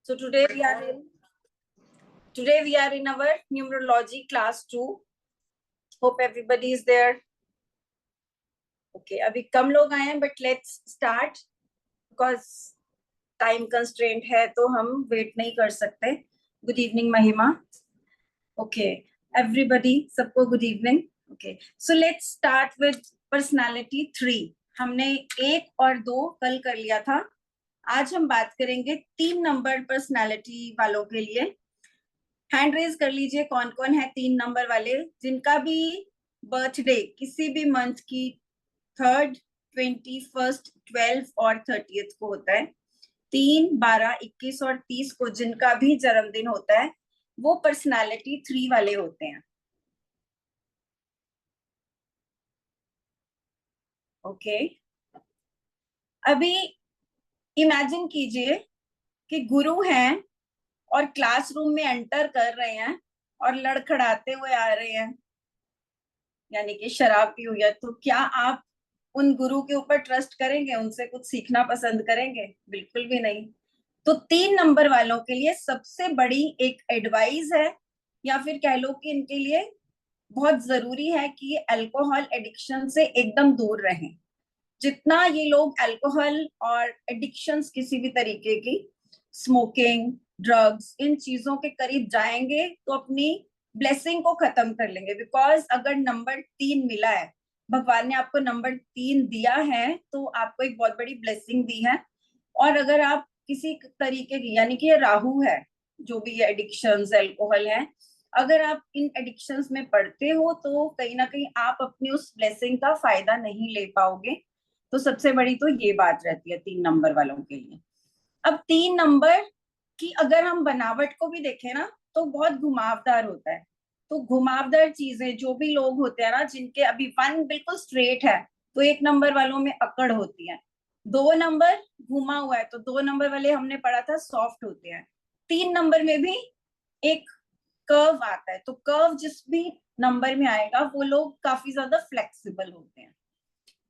So today we are in our numerology class 2. Hope everybody is there. Okay, अभी कम लोग आए हैं, but let's start because time constraint है तो हम wait नहीं कर सकते. Good evening महिमा. Okay, everybody, सबको good evening. Okay, so let's start with personality 3. हमने 1 और 2 कल कर लिया था. आज हम बात करेंगे 3 नंबर पर्सनालिटी वालों के लिए. हैंड रेज कर लीजिए कौन कौन है 3 नंबर वाले जिनका भी बर्थडे किसी भी मंथ की 3rd, 21st, 12 और 30th को होता है. 3, 12, 21 और 30 को जिनका भी जन्मदिन होता है वो पर्सनालिटी 3 वाले होते हैं. ओके, अभी इमेजिन कीजिए कि गुरु हैं और क्लासरूम में एंटर कर रहे हैं और लड़खड़ाते हुए आ रहे हैं, यानी कि शराब पी हुई है. तो क्या आप उन गुरु के ऊपर ट्रस्ट करेंगे, उनसे कुछ सीखना पसंद करेंगे? बिल्कुल भी नहीं. तो 3 नंबर वालों के लिए सबसे बड़ी एक एडवाइस है, या फिर कह लो कि इनके लिए बहुत जरूरी है कि ये अल्कोहल एडिक्शन से एकदम दूर रहें. जितना ये लोग अल्कोहल और एडिक्शंस किसी भी तरीके की, स्मोकिंग, ड्रग्स, इन चीजों के करीब जाएंगे तो अपनी ब्लेसिंग को खत्म कर लेंगे. बिकॉज अगर नंबर 3 मिला है, भगवान ने आपको नंबर 3 दिया है तो आपको एक बहुत बड़ी ब्लेसिंग दी है. और अगर आप किसी तरीके की, यानी कि ये राहु है, जो भी ये एडिक्शंस अल्कोहल है, अगर आप इन एडिक्शंस में पड़ते हो तो कहीं ना कहीं आप अपनी उस ब्लेसिंग का फायदा नहीं ले पाओगे. तो सबसे बड़ी तो ये बात रहती है 3 नंबर वालों के लिए. अब 3 नंबर की अगर हम बनावट को भी देखें ना तो बहुत घुमावदार होता है. तो घुमावदार चीजें, जो भी लोग होते हैं ना जिनके अभी 1 बिल्कुल स्ट्रेट है तो 1 नंबर वालों में अकड़ होती है. 2 नंबर घुमा हुआ है तो 2 नंबर वाले हमने पढ़ा था सॉफ्ट होते हैं. 3 नंबर में भी एक कर्व आता है, तो कर्व जिस भी नंबर में आएगा वो लोग काफी ज्यादा फ्लेक्सिबल होते हैं.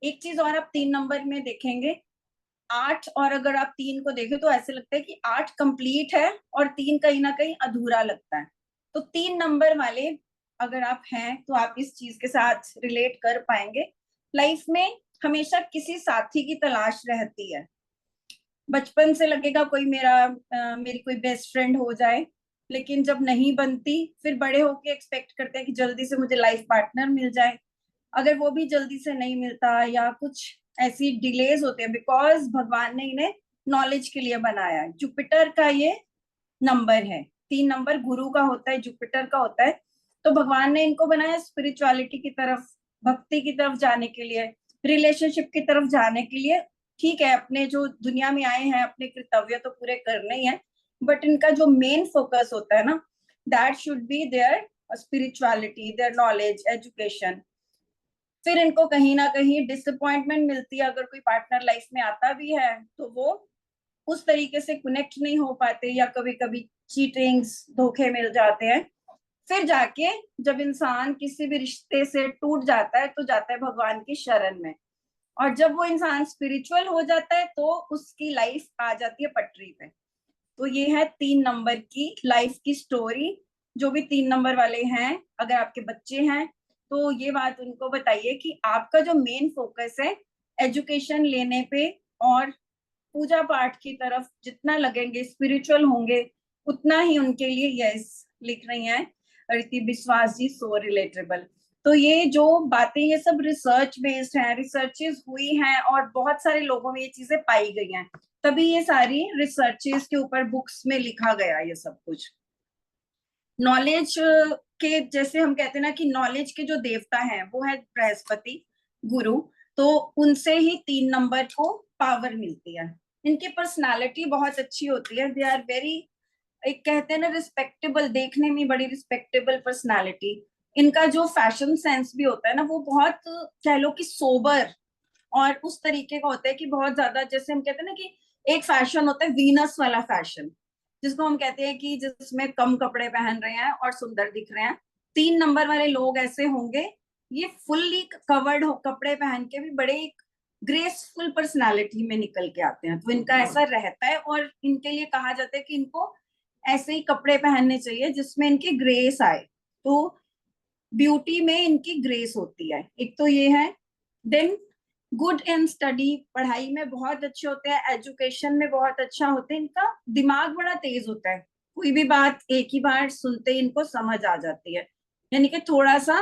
एक चीज और आप 3 नंबर में देखेंगे, 8, और अगर आप 3 को देखें तो ऐसे लगता है कि 8 कंप्लीट है और 3 कहीं ना कहीं अधूरा लगता है. तो 3 नंबर वाले अगर आप हैं तो आप इस चीज के साथ रिलेट कर पाएंगे. लाइफ में हमेशा किसी साथी की तलाश रहती है. बचपन से लगेगा कोई मेरी कोई बेस्ट फ्रेंड हो जाए, लेकिन जब नहीं बनती फिर बड़े होके एक्सपेक्ट करते हैं कि जल्दी से मुझे लाइफ पार्टनर मिल जाए. अगर वो भी जल्दी से नहीं मिलता या कुछ ऐसी डिलेज होते हैं, बिकॉज भगवान ने इन्हें नॉलेज के लिए बनाया है. जुपिटर का ये नंबर है, 3 नंबर गुरु का होता है, जुपिटर का होता है. तो भगवान ने इनको बनाया स्पिरिचुअलिटी की तरफ, भक्ति की तरफ जाने के लिए, रिलेशनशिप की तरफ जाने के लिए. ठीक है, अपने जो दुनिया में आए हैं अपने कर्तव्य तो पूरे करने ही है, बट इनका जो मेन फोकस होता है ना, that should be there spirituality, there knowledge, education. फिर इनको कहीं ना कहीं डिसअपॉइंटमेंट मिलती है. अगर कोई पार्टनर लाइफ में आता भी है तो वो उस तरीके से कनेक्ट नहीं हो पाते, या कभी कभी चीटिंग्स, धोखे मिल जाते हैं. फिर जाके जब इंसान किसी भी रिश्ते से टूट जाता है तो जाता है भगवान की शरण में, और जब वो इंसान स्पिरिचुअल हो जाता है तो उसकी लाइफ आ जाती है पटरी पे. तो ये है 3 नंबर की लाइफ की स्टोरी. जो भी 3 नंबर वाले हैं, अगर आपके बच्चे हैं तो ये बात उनको बताइए कि आपका जो मेन फोकस है एजुकेशन लेने पे और पूजा पाठ की तरफ जितना लगेंगे, स्पिरिचुअल होंगे, उतना ही उनके लिए. यस, लिख रही हैं रिति विश्वास जी, सो रिलेटेबल. तो ये जो बातें, ये सब रिसर्च बेस्ड हैं, रिसर्चेस हुई हैं और बहुत सारे लोगों में ये चीजें पाई गई हैं, तभी ये सारी रिसर्चेस के ऊपर बुक्स में लिखा गया ये सब कुछ. नॉलेज के, जैसे हम कहते हैं ना कि नॉलेज के जो देवता हैं वो है बृहस्पति, गुरु. तो उनसे ही 3 नंबर को पावर मिलती है. इनकी पर्सनालिटी बहुत अच्छी होती है. दे आर वेरी, एक कहते हैं ना रिस्पेक्टेबल, देखने में बड़ी रिस्पेक्टेबल पर्सनालिटी. इनका जो फैशन सेंस भी होता है ना वो बहुत, कह लो कि सोबर और उस तरीके का होता है कि बहुत ज्यादा, जैसे हम कहते हैं ना कि एक फैशन होता है वीनस वाला फैशन, जिसको हम कहते हैं कि जिसमें कम कपड़े पहन रहे हैं और सुंदर दिख रहे हैं. 3 नंबर वाले लोग ऐसे होंगे, ये फुल्ली कवर्ड हो, कपड़े पहन के भी बड़े ग्रेसफुल पर्सनालिटी में निकल के आते हैं, तो इनका ऐसा रहता है। और इनके लिए कहा जाता है कि इनको ऐसे ही कपड़े पहनने चाहिए जिसमें इनकी ग्रेस आए। तो ब्यूटी में इनकी ग्रेस होती है, एक तो ये है। देन गुड इन स्टडी, पढ़ाई में बहुत अच्छे होते हैं, एजुकेशन में बहुत अच्छा होते हैं, इनका दिमाग बड़ा तेज होता है, कोई भी बात एक ही बार सुनते ही इनको समझ आ जाती है। यानी कि थोड़ा सा,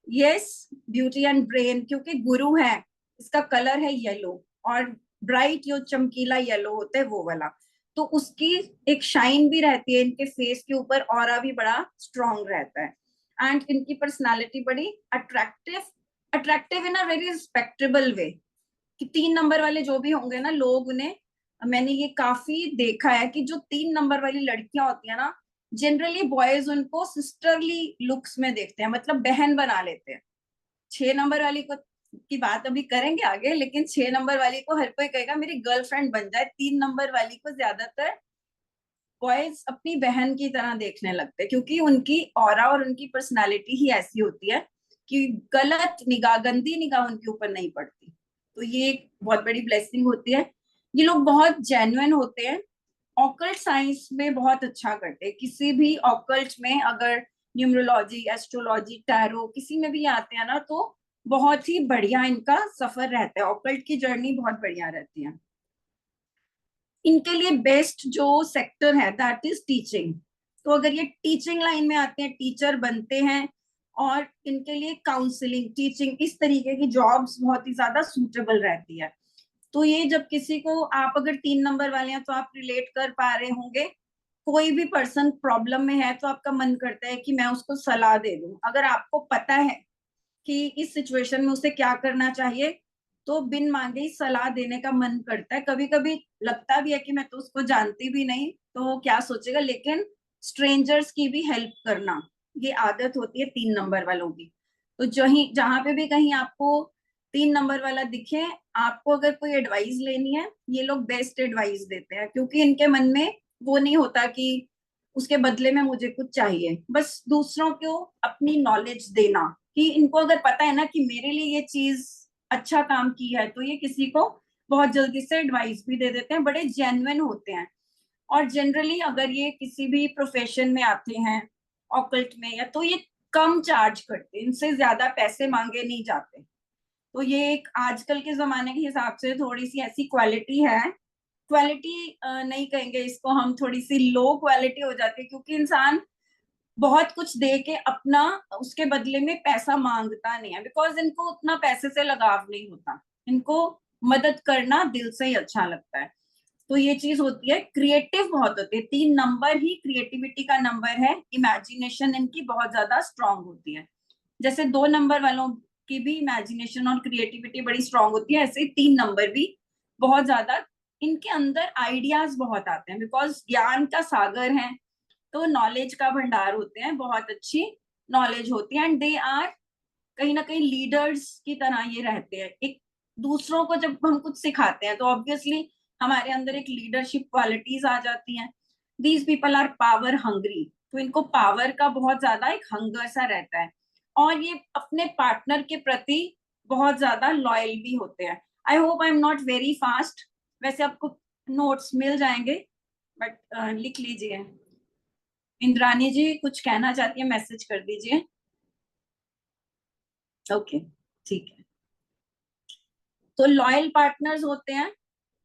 यस, ब्यूटी एंड ब्रेन, क्योंकि गुरु है, इसका कलर है येलो, और ब्राइट जो चमकीला येलो होता है वो वाला, तो उसकी एक शाइन भी रहती है इनके फेस के ऊपर, ऑरा भी बड़ा स्ट्रांग रहता है। एंड इनकी पर्सनालिटी बड़ी attractive, attractive in a very respectable way. कि 3 नंबर वाले जो भी होंगे ना लोग, उन्हें, मैंने ये काफी देखा है कि जो 3 नंबर वाली लड़कियां होती है ना, जनरली बॉयज उनको सिस्टरली लुक्स में देखते हैं, मतलब बहन बना लेते हैं। 6 नंबर वाली को की बात अभी करेंगे आगे, लेकिन 6 नंबर वाली को हर कोई कहेगा मेरी गर्लफ्रेंड बन जाए। 3 नंबर वाली को ज्यादातर बॉयज अपनी बहन की तरह देखने लगते हैं, क्योंकि उनकी ऑरा और उनकी पर्सनालिटी ही ऐसी होती है कि गलत निगाह, गंदी निगाह उनके ऊपर नहीं पड़ती। तो ये एक बहुत बड़ी ब्लेसिंग होती है। ये लोग बहुत जेन्युइन होते हैं, ऑकल्ट साइंस में बहुत अच्छा करते हैं। किसी भी ऑकल्ट में अगर न्यूमरोलॉजी, एस्ट्रोलॉजी, टैरो किसी में भी आते हैं ना, तो बहुत ही बढ़िया इनका सफर रहता है, ऑकल्ट की जर्नी बहुत बढ़िया रहती है। इनके लिए बेस्ट जो सेक्टर है दैट इज टीचिंग। तो अगर ये टीचिंग लाइन में आते हैं, टीचर बनते हैं, और इनके लिए काउंसलिंग, टीचिंग, इस तरीके की जॉब्स बहुत ही ज्यादा सूटेबल रहती है। तो ये जब किसी को, आप अगर 3 नंबर वाले हैं तो आप रिलेट कर पा रहे होंगे, कोई भी पर्सन प्रॉब्लम में है तो आपका मन करता है कि मैं उसको सलाह दे दूं। अगर आपको पता है कि इस सिचुएशन में उसे क्या करना चाहिए, तो बिन मांगे ही सलाह देने का मन करता है। कभी कभी लगता भी है कि मैं तो उसको जानती भी नहीं, तो वो क्या सोचेगा, लेकिन स्ट्रेंजर्स की भी हेल्प करना, ये आदत होती है 3 नंबर वालों की। तो जहां पे भी कहीं आपको 3 नंबर वाला दिखे, आपको अगर कोई एडवाइस लेनी है, ये लोग बेस्ट एडवाइस देते हैं, क्योंकि इनके मन में वो नहीं होता कि उसके बदले में मुझे कुछ चाहिए। बस दूसरों को अपनी नॉलेज देना, कि इनको अगर पता है ना कि मेरे लिए ये चीज अच्छा काम की है, तो ये किसी को बहुत जल्दी से एडवाइस भी दे देते हैं, बड़े जेन्युइन होते हैं। और जनरली अगर ये किसी भी प्रोफेशन में आते हैं, ऑकल्ट में, या तो ये कम चार्ज करते हैं, इनसे ज्यादा पैसे मांगे नहीं जाते। तो ये एक आजकल के जमाने के हिसाब से थोड़ी सी ऐसी क्वालिटी है, क्वालिटी नहीं कहेंगे इसको हम, थोड़ी सी लो क्वालिटी हो जाती है, क्योंकि इंसान बहुत कुछ दे के अपना उसके बदले में पैसा मांगता नहीं है, बिकॉज इनको उतना पैसे से लगाव नहीं होता, इनको मदद करना दिल से ही अच्छा लगता है। तो ये चीज होती है। क्रिएटिव बहुत होती है, 3 नंबर ही क्रिएटिविटी का नंबर है, इमेजिनेशन इनकी बहुत ज्यादा स्ट्रांग होती है। जैसे 2 नंबर वालों की भी इमेजिनेशन और क्रिएटिविटी बड़ी स्ट्रांग होती है, ऐसे ही 3 नंबर भी बहुत ज्यादा, इनके अंदर आइडियाज बहुत आते हैं, बिकॉज ज्ञान का सागर है, तो नॉलेज का भंडार होते हैं, बहुत अच्छी नॉलेज होती है। एंड दे आर कहीं ना कहीं लीडर्स की तरह ये रहते हैं। एक दूसरों को जब हम कुछ सिखाते हैं तो ऑब्वियसली हमारे अंदर एक लीडरशिप क्वालिटीज आ जाती हैं। These people are power hungry, तो इनको पावर का बहुत ज्यादा एक हंगर सा रहता है, और ये अपने पार्टनर के प्रति बहुत ज्यादा लॉयल भी होते हैं। I hope I am not very fast, वैसे आपको नोट्स मिल जाएंगे, बट लिख लीजिए। इंद्रानी जी कुछ कहना चाहती है, मैसेज कर दीजिए। ओके, ठीक है। तो लॉयल पार्टनर्स होते हैं,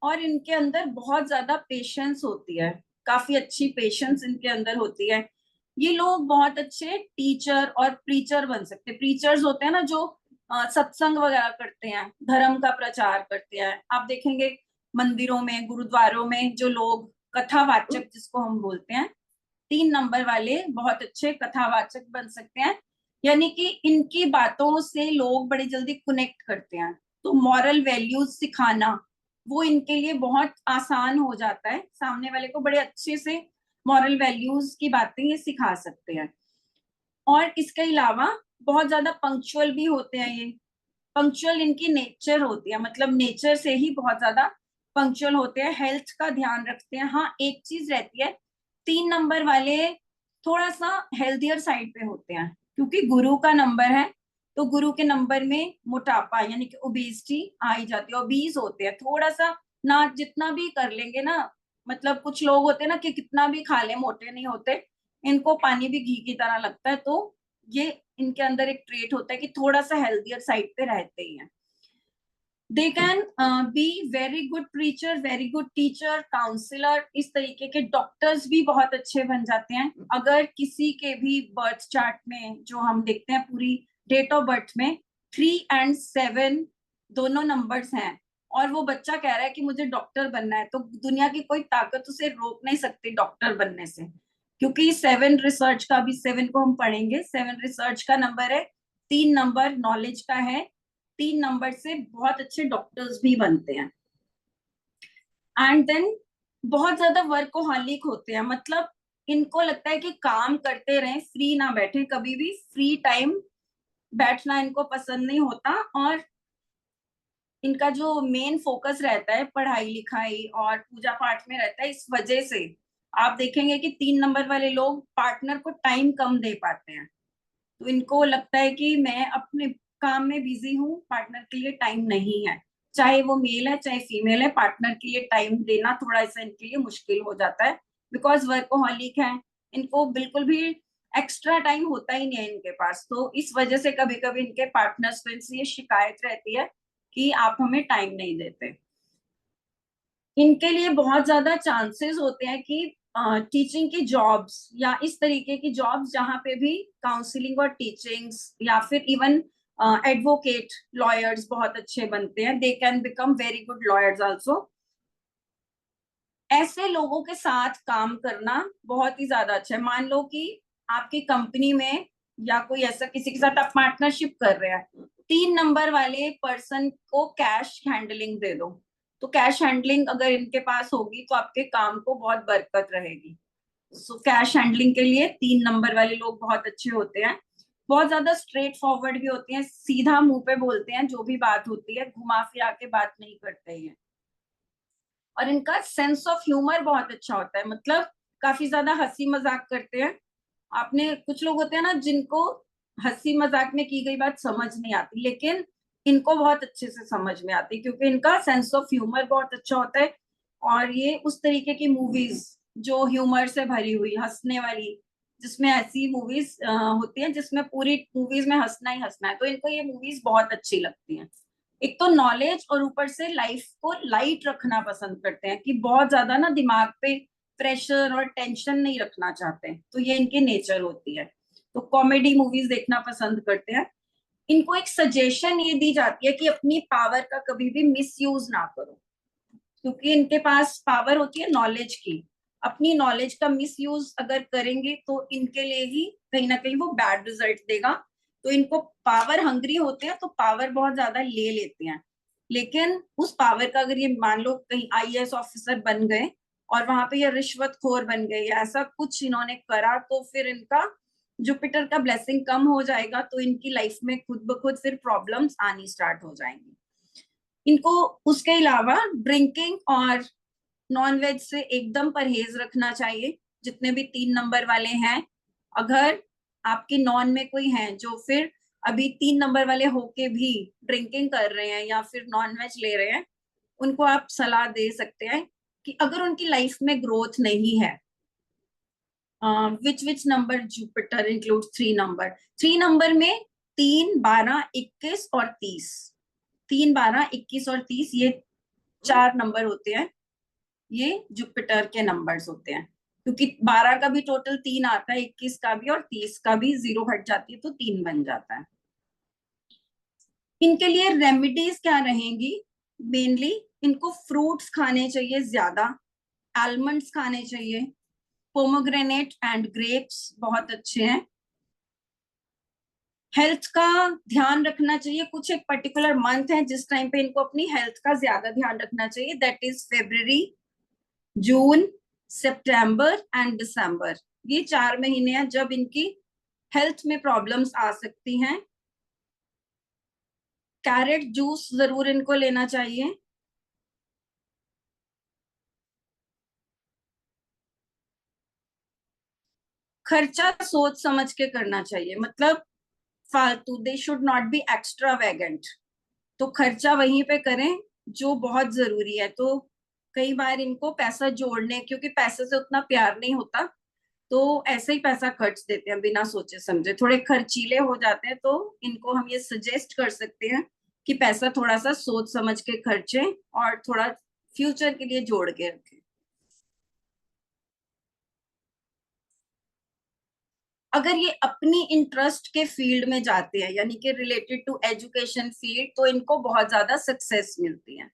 और इनके अंदर बहुत ज्यादा पेशेंस होती है, काफी अच्छी पेशेंस इनके अंदर होती है। ये लोग बहुत अच्छे टीचर और प्रीचर बन सकते हैं। प्रीचर्स होते हैं ना जो सत्संग वगैरह करते हैं, धर्म का प्रचार करते हैं। आप देखेंगे मंदिरों में, गुरुद्वारों में जो लोग कथावाचक जिसको हम बोलते हैं, 3 नंबर वाले बहुत अच्छे कथावाचक बन सकते हैं। यानी कि इनकी बातों से लोग बड़ी जल्दी कनेक्ट करते हैं, तो मॉरल वैल्यूज सिखाना वो इनके लिए बहुत आसान हो जाता है। सामने वाले को बड़े अच्छे से मॉरल वैल्यूज की बातें ये सिखा सकते हैं। और इसके अलावा बहुत ज्यादा पंक्चुअल भी होते हैं ये। पंक्चुअल इनकी नेचर होती है, मतलब नेचर से ही बहुत ज्यादा पंक्चुअल होते हैं, हेल्थ का ध्यान रखते हैं। हाँ, एक चीज रहती है, 3 नंबर वाले थोड़ा सा हेल्थियर साइड पे होते हैं, क्योंकि गुरु का नंबर है, तो गुरु के नंबर में मोटापा यानी कि ओबेसिटी आ ही जाती है। ओबीज होते हैं थोड़ा सा ना, जितना भी कर लेंगे ना, मतलब कुछ लोग होते हैं ना कि कितना भी खा ले मोटे नहीं होते, इनको पानी भी घी की तरह लगता है। तो ये इनके अंदर एक ट्रेट होता है कि थोड़ा सा हेल्दियर साइड पे रहते ही हैं। They can be very good preacher, very good teacher, counsellor, इस तरीके के डॉक्टर्स भी बहुत अच्छे बन जाते हैं। अगर किसी के भी बर्थ चार्ट में जो हम देखते हैं पूरी डेट ऑफ बर्थ में 3 और 7 दोनों नंबर्स हैं और वो बच्चा कह रहा है कि मुझे डॉक्टर बनना है, तो दुनिया की कोई ताकत उसे रोक नहीं सकती डॉक्टर बनने से। क्योंकि 7 रिसर्च का भी, 7 को हम पढ़ेंगे, 7 रिसर्च का नंबर है, 3 नंबर नॉलेज का है, 3 नंबर से बहुत अच्छे डॉक्टर्स भी बनते हैं। एंड देन बहुत ज्यादा वर्कोहॉलिक होते हैं, मतलब इनको लगता है कि काम करते रहें, फ्री ना बैठे, कभी भी फ्री टाइम बैठना इनको पसंद नहीं होता। और इनका जो मेन फोकस रहता है पढ़ाई लिखाई और पूजा पाठ में रहता है। इस वजह से आप देखेंगे कि 3 नंबर वाले लोग पार्टनर को टाइम कम दे पाते हैं। तो इनको लगता है कि मैं अपने काम में बिजी हूँ, पार्टनर के लिए टाइम नहीं है। चाहे वो मेल है चाहे फीमेल है, पार्टनर के लिए टाइम देना थोड़ा सा इनके लिए मुश्किल हो जाता है, बिकॉज वर्कोहॉलिक है। इनको बिल्कुल भी एक्स्ट्रा टाइम होता ही नहीं है इनके पास। तो इस वजह से कभी कभी इनके पार्टनर्स को इनसे ये शिकायत रहती है कि आप हमें टाइम नहीं देते। इनके लिए बहुत ज्यादा चांसेस होते हैं कि टीचिंग की जॉब्स या इस तरीके की जॉब्स जहां पे भी काउंसलिंग और टीचिंग्स, या फिर इवन एडवोकेट, लॉयर्स बहुत अच्छे बनते हैं। They can become very good lawyers also. ऐसे लोगों के साथ काम करना बहुत ही ज्यादा अच्छा है। मान लो कि आपकी कंपनी में या कोई ऐसा किसी के साथ आप पार्टनरशिप कर रहे हैं, 3 नंबर वाले पर्सन को कैश हैंडलिंग दे दो, तो कैश हैंडलिंग अगर इनके पास होगी तो आपके काम को बहुत बरकत रहेगी। सो कैश हैंडलिंग के लिए 3 नंबर वाले लोग बहुत अच्छे होते हैं। बहुत ज्यादा स्ट्रेट फॉरवर्ड भी होते हैं, सीधा मुंह पे बोलते हैं, जो भी बात होती है घुमा फिरा के बात नहीं करते हैं। और इनका सेंस ऑफ ह्यूमर बहुत अच्छा होता है, मतलब काफी ज्यादा हंसी मजाक करते हैं। आपने, कुछ लोग होते हैं ना जिनको हंसी मजाक में की गई बात समझ नहीं आती, लेकिन इनको बहुत अच्छे से समझ में आती, क्योंकि इनका सेंस ऑफ ह्यूमर बहुत अच्छा होता है। और ये उस तरीके की मूवीज जो ह्यूमर से भरी हुई, हंसने वाली, जिसमें ऐसी मूवीज होती हैं जिसमें पूरी मूवीज में हंसना ही हंसना है, तो इनको ये मूवीज बहुत अच्छी लगती हैं। एक तो नॉलेज और ऊपर से लाइफ को लाइट रखना पसंद करते हैं, कि बहुत ज्यादा ना दिमाग पे प्रेशर और टेंशन नहीं रखना चाहते हैं, तो ये इनकी नेचर होती है। तो कॉमेडी मूवीज देखना पसंद करते हैं। इनको एक सजेशन ये दी जाती है कि अपनी पावर का कभी भी मिस यूज ना करो, क्योंकि इनके पास पावर होती है नॉलेज की। अपनी नॉलेज का मिस यूज अगर करेंगे तो इनके लिए ही कहीं ना कहीं वो बैड रिजल्ट देगा। तो इनको पावर हंग्री होते हैं तो पावर बहुत ज्यादा ले लेते हैं, लेकिन उस पावर का अगर ये मान लो कहीं आईएएस ऑफिसर बन गए और वहां पे ये रिश्वतखोर बन गए या ऐसा कुछ इन्होंने करा, तो फिर इनका जुपिटर का ब्लेसिंग कम हो जाएगा, तो इनकी लाइफ में खुद ब खुद फिर प्रॉब्लम्स आनी स्टार्ट हो जाएंगी। इनको उसके अलावा ड्रिंकिंग और नॉन वेज से एकदम परहेज रखना चाहिए, जितने भी 3 नंबर वाले हैं। अगर आपके नॉन में कोई है जो फिर अभी 3 नंबर वाले होके भी ड्रिंकिंग कर रहे हैं या फिर नॉन वेज ले रहे हैं, उनको आप सलाह दे सकते हैं कि अगर उनकी लाइफ में ग्रोथ नहीं है, which number Jupiter include 3 number, 3 number में 3, 12, 21 और 30, 3, 12, 21 और 30, ये 4 नंबर होते हैं, ये जुपिटर के नंबर्स होते हैं। क्योंकि 12 का भी टोटल 3 आता है, 21 का भी, और 30 का भी 0 हट जाती है तो 3 बन जाता है। इनके लिए रेमेडीज क्या रहेंगी? मेनली इनको फ्रूट्स खाने चाहिए ज्यादा, आलमंड्स खाने चाहिए, पोमोग्रेनेट एंड ग्रेप्स बहुत अच्छे हैं। हेल्थ का ध्यान रखना चाहिए, कुछ एक पर्टिकुलर मंथ है जिस टाइम पे इनको अपनी हेल्थ का ज्यादा ध्यान रखना चाहिए, that is February, June, September and December. ये 4 महीने हैं जब इनकी हेल्थ में प्रॉब्लम्स आ सकती हैं। कैरेट जूस जरूर इनको लेना चाहिए। खर्चा सोच समझ के करना चाहिए, मतलब फालतू, they should not be extravagant. तो खर्चा वहीं पे करें जो बहुत जरूरी है। तो कई बार इनको पैसा जोड़ने, क्योंकि पैसे से उतना प्यार नहीं होता, तो ऐसे ही पैसा खर्च देते हैं बिना सोचे समझे, थोड़े खर्चीले हो जाते हैं। तो इनको हम ये सजेस्ट कर सकते हैं कि पैसा थोड़ा सा सोच समझ के खर्चें और थोड़ा फ्यूचर के लिए जोड़ के रखें। अगर ये अपनी इंटरेस्ट के फील्ड में जाते हैं, यानी कि रिलेटेड टू एजुकेशन फील्ड, तो इनको बहुत ज्यादा सक्सेस मिलती है।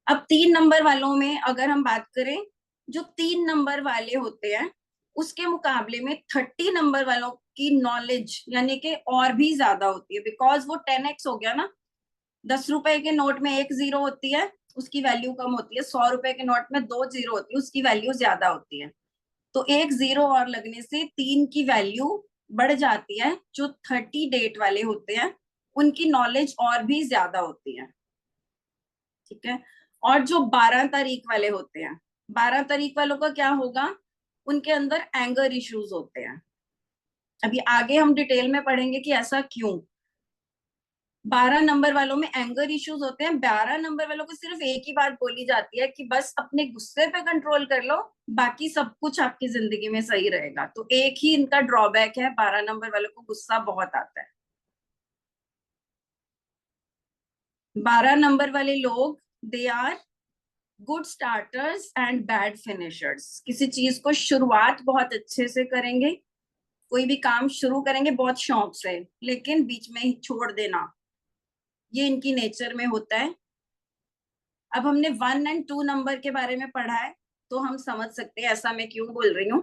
अब 3 नंबर वालों में अगर हम बात करें, जो 3 नंबर वाले होते हैं उसके मुकाबले में 30 नंबर वालों की नॉलेज यानी कि और भी ज्यादा होती है, बिकॉज वो 10x हो गया ना। 10 रुपए के नोट में एक जीरो होती है, उसकी वैल्यू कम होती है। 100 रुपए के नोट में दो जीरो होती है, उसकी वैल्यू ज्यादा होती है। तो एक जीरो और लगने से 3 की वैल्यू बढ़ जाती है। जो 30 डेट वाले होते हैं उनकी नॉलेज और भी ज्यादा होती है। ठीक है। और जो 12 तारीख वाले होते हैं, 12 तारीख वालों का क्या होगा, उनके अंदर एंगर इश्यूज होते हैं। अभी आगे हम डिटेल में पढ़ेंगे कि ऐसा क्यों। 12 नंबर वालों में एंगर इश्यूज होते हैं। 12 नंबर वालों को सिर्फ एक ही बात बोली जाती है कि बस अपने गुस्से पे कंट्रोल कर लो, बाकी सब कुछ आपकी जिंदगी में सही रहेगा। तो एक ही इनका ड्रॉबैक है, 12 नंबर वालों को गुस्सा बहुत आता है। 12 नंबर वाले लोग, they are good starters and bad finishers. किसी चीज को शुरुआत बहुत अच्छे से करेंगे, कोई भी काम शुरू करेंगे बहुत शौक से, लेकिन बीच में ही छोड़ देना, ये इनकी नेचर में होता है। अब हमने 1 और 2 नंबर के बारे में पढ़ा है, तो हम समझ सकते हैं ऐसा मैं क्यों बोल रही हूँ।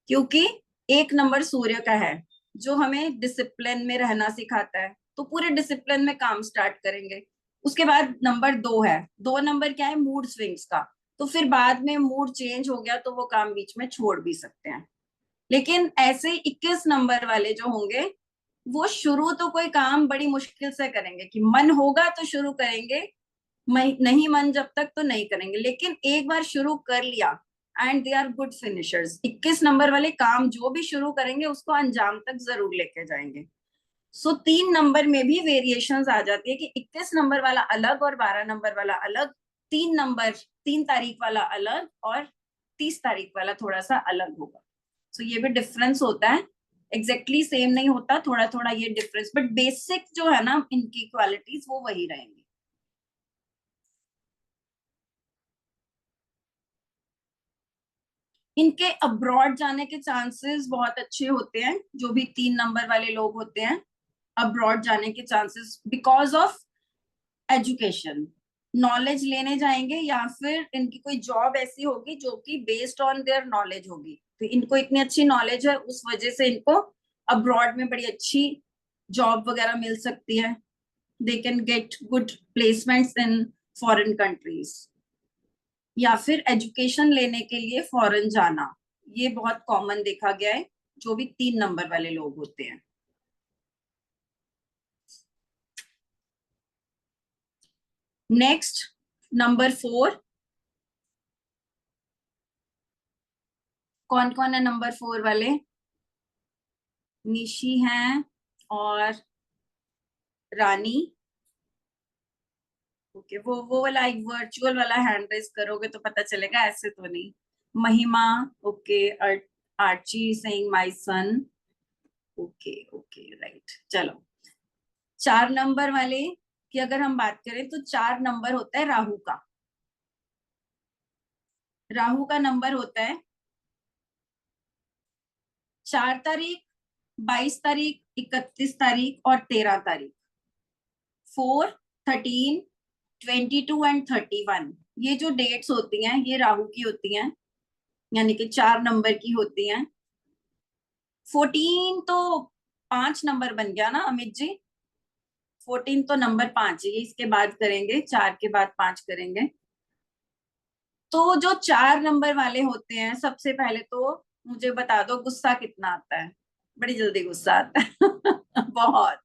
क्योंकि 1 नंबर सूर्य का है, जो हमें डिसिप्लिन में रहना सिखाता है। तो पूरे डिसिप्लिन में काम स्टार्ट करेंगे। उसके बाद नंबर 2 है। 2 नंबर क्या है, मूड स्विंग्स का। तो फिर बाद में मूड चेंज हो गया तो वो काम बीच में छोड़ भी सकते हैं। लेकिन ऐसे 21 नंबर वाले जो होंगे, वो शुरू तो कोई काम बड़ी मुश्किल से करेंगे, कि मन होगा तो शुरू करेंगे, नहीं मन जब तक तो नहीं करेंगे, लेकिन एक बार शुरू कर लिया and they are good finishers. 21 number वाले काम जो भी शुरू करेंगे उसको अंजाम तक जरूर लेके जाएंगे। सो 3 नंबर में भी वेरिएशंस आ जाती है कि 21 नंबर वाला अलग और 12 नंबर वाला अलग। 3 नंबर, 3 तारीख वाला अलग और 30 तारीख वाला थोड़ा सा अलग होगा। सो ये भी डिफरेंस होता है, एग्जैक्टली exactly सेम नहीं होता, थोड़ा थोड़ा ये डिफरेंस, बट बेसिक जो है ना इनकी क्वालिटीज वो वही रहेंगी। इनके अब्रॉड जाने के चांसेस बहुत अच्छे होते हैं। जो भी 3 नंबर वाले लोग होते हैं, अब्रॉड जाने के chances because of education, knowledge लेने जाएंगे, या फिर इनकी कोई जॉब ऐसी होगी जो कि बेस्ड ऑन देयर नॉलेज होगी। तो इनको इतनी अच्छी नॉलेज है, उस वजह से इनको अब्रॉड में बड़ी अच्छी जॉब वगैरह मिल सकती है। They can get good placements in foreign countries, या फिर एजुकेशन लेने के लिए फॉरेन जाना, ये बहुत कॉमन देखा गया है जो भी 3 नंबर वाले लोग होते हैं। Next, number 4। कौन कौन है नंबर 4 वाले? निशी हैं और रानी। ओके, वो वाला एक वर्चुअल वाला हैंड रेस करोगे तो पता चलेगा, ऐसे तो नहीं। Mahima, okay. Archie saying my son. Okay okay, right, चलो। 4 नंबर वाले की अगर हम बात करें तो 4 नंबर होता है राहु का। राहु का नंबर होता है 4 तारीख, 22 तारीख, 31 तारीख और 13 तारीख। 4, 13, 22 एंड 31, ये जो डेट्स होती हैं ये राहु की होती हैं, यानी कि 4 नंबर की होती हैं। 14 तो 5 नंबर बन गया ना अमित जी। 14 तो नंबर 5 है, ये इसके बाद करेंगे, 4 के बाद 5 करेंगे। तो जो 4 नंबर वाले होते हैं, सबसे पहले तो मुझे बता दो गुस्सा कितना आता है? बड़ी जल्दी गुस्सा आता है बहुत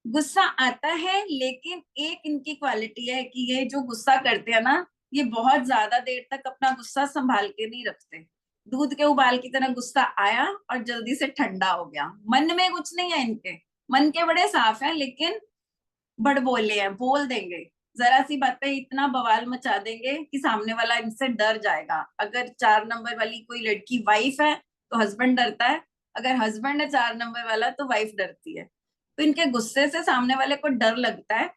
गुस्सा आता है। लेकिन एक इनकी क्वालिटी है कि ये जो गुस्सा करते हैं ना, ये बहुत ज्यादा देर तक अपना गुस्सा संभाल के नहीं रखते। दूध के उबाल की तरह गुस्सा आया और जल्दी से ठंडा हो गया। मन में कुछ नहीं है इनके, मन के बड़े साफ हैं, लेकिन बड़बोले हैं, बोल देंगे जरा सी बात पे इतना बवाल मचा देंगे कि सामने वाला इनसे डर जाएगा। अगर 4 नंबर वाली कोई लड़की वाइफ है तो हस्बैंड डरता है, अगर हस्बैंड है 4 नंबर वाला तो वाइफ डरती है। तो इनके गुस्से से सामने वाले को डर लगता है।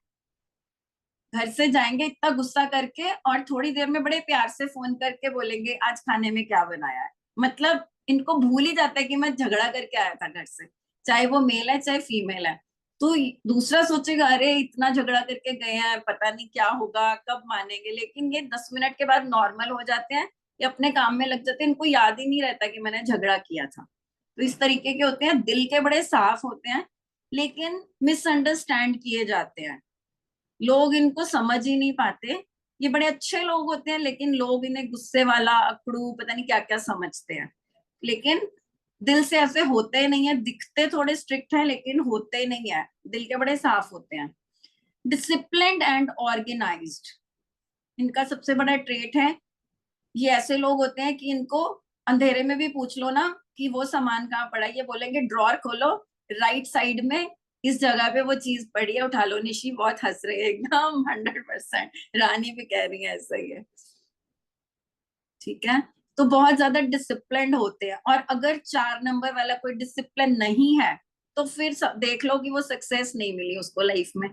घर से जाएंगे इतना गुस्सा करके और थोड़ी देर में बड़े प्यार से फोन करके बोलेंगे आज खाने में क्या बनाया है। मतलब इनको भूल ही जाता है कि मैं झगड़ा करके आया था घर से, चाहे वो मेल है चाहे फीमेल है। तो दूसरा सोचेगा अरे इतना झगड़ा करके गए हैं, पता नहीं क्या होगा, कब मानेंगे। लेकिन ये 10 मिनट के बाद नॉर्मल हो जाते हैं, ये अपने काम में लग जाते हैं, इनको याद ही नहीं रहता कि मैंने झगड़ा किया था। तो इस तरीके के होते हैं, दिल के बड़े साफ होते हैं, लेकिन मिसअंडरस्टैंड किए जाते हैं। लोग इनको समझ ही नहीं पाते। ये बड़े अच्छे लोग होते हैं, लेकिन लोग इन्हें गुस्से वाला, अकड़ू, पता नहीं क्या क्या समझते हैं। लेकिन दिल से ऐसे होते नहीं है, दिखते थोड़े स्ट्रिक्ट हैं लेकिन होते नहीं है, दिल के बड़े साफ होते हैं। डिसिप्लिन्ड एंड ऑर्गेनाइज्ड इनका सबसे बड़ा ट्रेट है। ये ऐसे लोग होते हैं कि इनको अंधेरे में भी पूछ लो ना कि वो सामान कहाँ पड़ा है, ये बोलेंगे ड्रॉर खोलो, राइट साइड में इस जगह पे वो चीज पड़ी है, उठा लो। निशी बहुत हंस रही है, एकदम 100%। रानी भी कह रही है ऐसा ही है। ठीक है, तो बहुत ज्यादा डिसिप्लिन्ड होते हैं। और अगर 4 नंबर वाला कोई डिसिप्लिन नहीं है तो फिर देख लो कि वो सक्सेस नहीं मिली उसको लाइफ में।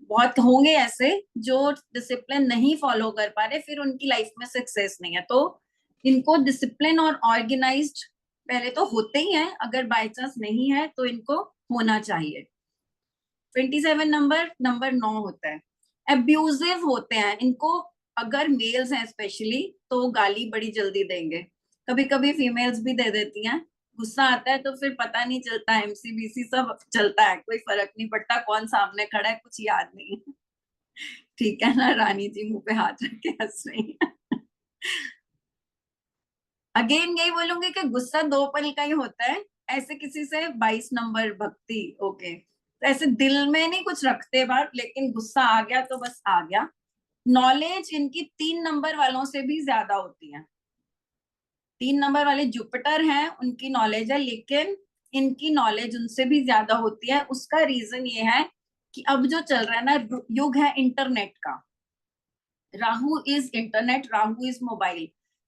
बहुत होंगे ऐसे जो डिसिप्लिन नहीं फॉलो कर पा रहे, फिर उनकी लाइफ में सक्सेस नहीं है। तो इनको डिसिप्लिन और ऑर्गेनाइज्ड पहले तो होते ही हैं, अगर बाय चांस नहीं है तो इनको होना चाहिए। 27 नंबर, नंबर 9 होता है। अब्यूजिव होते हैं इनको, अगर मेल्स हैं स्पेशली तो गाली बड़ी जल्दी देंगे, कभी कभी फीमेल्स भी दे देती हैं। गुस्सा आता है तो फिर पता नहीं चलता, एमसीबीसी सब चलता है, कोई फर्क नहीं पड़ता कौन सामने खड़ा है, कुछ याद नहीं है। ठीक है ना, रानी जी मुंह पे हाथ रख के हंस रही है। अगेन यही बोलूंगी कि गुस्सा 2 पल का ही होता है। ऐसे किसी से 22 नंबर भक्ति, ओके, तो ऐसे दिल में नहीं कुछ रखते बात, लेकिन गुस्सा आ गया तो बस आ गया। नॉलेज इनकी 3 नंबर वालों से भी ज्यादा होती है। 3 नंबर वाले जुपिटर हैं, उनकी नॉलेज है, लेकिन इनकी नॉलेज उनसे भी ज्यादा होती है। उसका रीजन ये है कि अब जो चल रहा है ना, युग है इंटरनेट का। Rahu is internet, Rahu is mobile,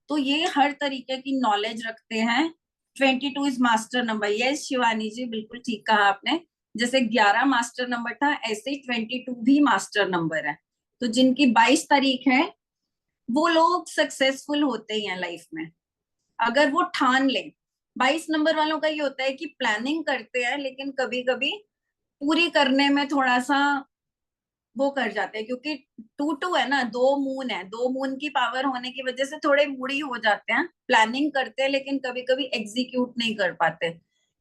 तो ये हर तरीके की नॉलेज रखते हैं। 22 is master number, yes Shivani ji बिल्कुल ठीक कहा आपने। जैसे 11 मास्टर नंबर था, ऐसे ही 22 भी मास्टर नंबर है। तो जिनकी 22 तारीख है वो लोग सक्सेसफुल होते ही हैं लाइफ में, अगर वो ठान ले। 22 नंबर वालों का ये होता है कि प्लानिंग करते हैं, लेकिन कभी कभी पूरी करने में थोड़ा सा वो कर जाते हैं, क्योंकि 2-2 है ना, 2 मून है, 2 मून की पावर होने की वजह से थोड़े मूडी हो जाते हैं। प्लानिंग करते हैं लेकिन कभी कभी एग्जीक्यूट नहीं कर पाते।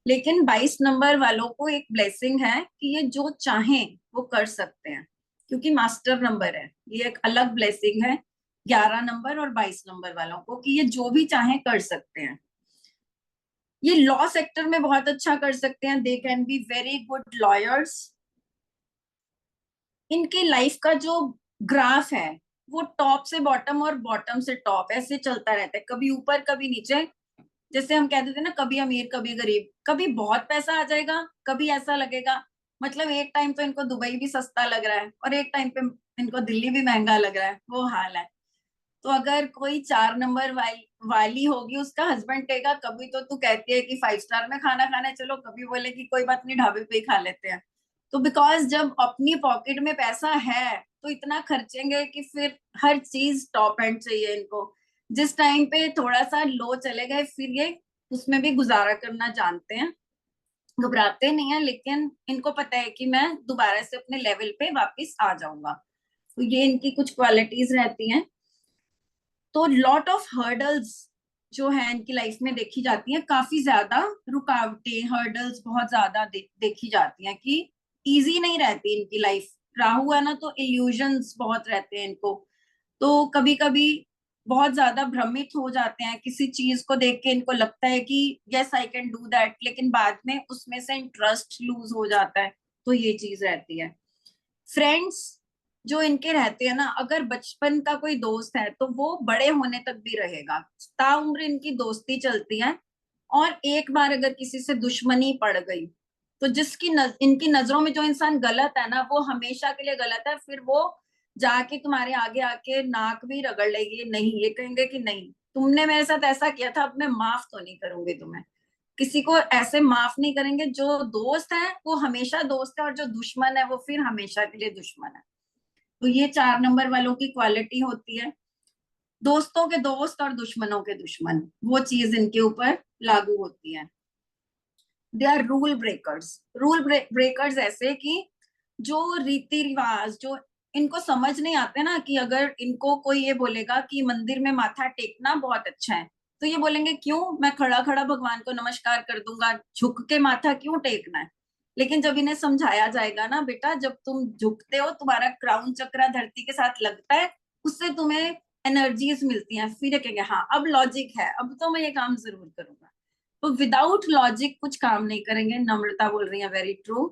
लेकिन 22 नंबर वालों को एक ब्लेसिंग है कि ये जो चाहें वो कर सकते हैं, क्योंकि मास्टर नंबर है। ये एक अलग ब्लेसिंग है 11 नंबर और 22 नंबर वालों को, कि ये जो भी चाहे कर सकते हैं। ये लॉ सेक्टर में बहुत अच्छा कर सकते हैं, they can be very good lawyers. इनकी लाइफ का जो ग्राफ है वो टॉप से बॉटम और बॉटम से टॉप ऐसे चलता रहता है, कभी ऊपर कभी नीचे। जैसे हम कहते थे ना, कभी अमीर कभी गरीब, कभी बहुत पैसा आ जाएगा, कभी ऐसा लगेगा, मतलब एक टाइम तो इनको दुबई भी सस्ता लग रहा है और एक टाइम पे इनको दिल्ली भी महंगा लग रहा है, वो हाल है। तो अगर कोई 4 नंबर वाली होगी, उसका हस्बैंड कहेगा कभी तो तू कहती है कि 5 स्टार में खाना खाने चलो, कभी बोले कि कोई बात नहीं ढाबे पे ही खा लेते हैं। तो बिकॉज जब अपनी पॉकेट में पैसा है तो इतना खर्चेंगे कि फिर हर चीज टॉप एंड चाहिए इनको। जिस टाइम पे थोड़ा सा लो चले गए फिर ये उसमें भी गुजारा करना जानते हैं, घबराते नहीं है, लेकिन इनको पता है कि मैं दोबारा से अपने लेवल पे वापस आ जाऊंगा। तो ये इनकी कुछ क्वालिटीज रहती हैं। तो लॉट ऑफ हर्डल्स जो है इनकी लाइफ में देखी जाती है, काफी ज्यादा रुकावटें, हर्डल्स बहुत ज्यादा देखी जाती हैं कि इजी नहीं रहती इनकी लाइफ। राहु है ना, तो इल्यूजन्स बहुत रहते हैं इनको। तो कभी कभी बहुत ज्यादा भ्रमित हो जाते हैं, किसी चीज को देख के इनको लगता है कि yes I can do that, लेकिन बाद में उसमें से इंटरेस्ट लूज हो जाता है। तो ये चीज रहती है। फ्रेंड्स जो इनके रहते हैं ना, अगर बचपन का कोई दोस्त है तो वो बड़े होने तक भी रहेगा, ताउम्र इनकी दोस्ती चलती है। और एक बार अगर किसी से दुश्मनी पड़ गई तो इनकी नजरों में जो इंसान गलत है ना, वो हमेशा के लिए गलत है। फिर वो जाके तुम्हारे आगे आके नाक भी रगड़ लेगी, नहीं, ये कहेंगे कि नहीं, तुमने मेरे साथ ऐसा किया था, अब मैं माफ तो नहीं करूंगी तुम्हें। किसी को ऐसे माफ नहीं करेंगे। जो दोस्त है वो हमेशा दोस्त है, और जो दुश्मन है वो फिर हमेशा के लिए दुश्मन है। तो ये 4 नंबर वालों की क्वालिटी होती है, दोस्तों के दोस्त और दुश्मनों के दुश्मन, वो चीज इनके ऊपर लागू होती है। They are rule breakers. Rule breakers ऐसे कि जो रीति रिवाज, जो इनको समझ नहीं आते ना, कि अगर इनको कोई ये बोलेगा कि मंदिर में माथा टेकना बहुत अच्छा है, तो ये बोलेंगे क्यों, मैं खड़ा खड़ा भगवान को नमस्कार कर दूंगा, झुक के माथा क्यों टेकना है। लेकिन जब इन्हें समझाया जाएगा ना, बेटा जब तुम झुकते हो तुम्हारा क्राउन चक्रा धरती के साथ लगता है, उससे तुम्हें एनर्जीज मिलती हैं, फिर ये कहेंगे हाँ अब लॉजिक है, अब तो मैं ये काम जरूर करूंगा। तो विदाउट लॉजिक कुछ काम नहीं करेंगे। नम्रता बोल रही है, वेरी ट्रू।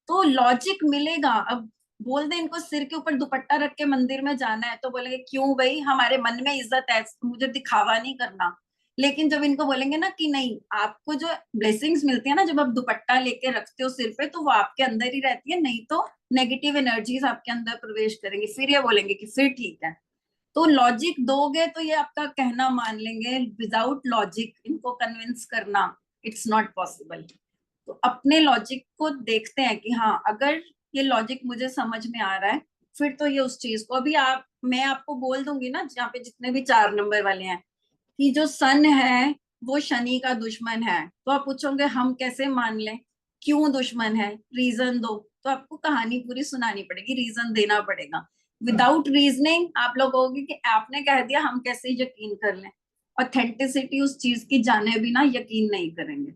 तो लॉजिक मिलेगा। अब बोल दे इनको सिर के ऊपर दुपट्टा रख के मंदिर में जाना है, तो बोलेंगे क्यों भाई, हमारे मन में इज्जत है, मुझे दिखावा नहीं करना। लेकिन जब इनको बोलेंगे ना कि नहीं, आपको जो ब्लेसिंग्स मिलती है ना जब आप दुपट्टा लेके रखते हो सिर पे, तो वो आपके अंदर ही रहती है, नहीं तो नेगेटिव एनर्जीज आपके अंदर प्रवेश करेंगी, फिर ये बोलेंगे कि फिर ठीक है। तो लॉजिक दोगे तो ये आपका कहना मान लेंगे, विदाउट लॉजिक इनको कन्विंस करना इट्स नॉट पॉसिबल। तो अपने लॉजिक को देखते हैं कि हाँ, अगर ये लॉजिक मुझे समझ में आ रहा है, फिर तो ये उस चीज को, अभी आप, मैं आपको बोल दूंगी ना जहाँ पे जितने भी 4 नंबर वाले हैं, कि जो सन है वो शनि का दुश्मन है, तो आप पूछोगे हम कैसे मान लें, क्यों दुश्मन है, रीजन दो। तो आपको कहानी पूरी सुनानी पड़ेगी, रीजन देना पड़ेगा। विदाउट रीजनिंग आप लोग कहोगे कि आपने कह दिया, हम कैसे यकीन कर लें। ऑथेंटिसिटी उस चीज की जाने बिना यकीन नहीं करेंगे।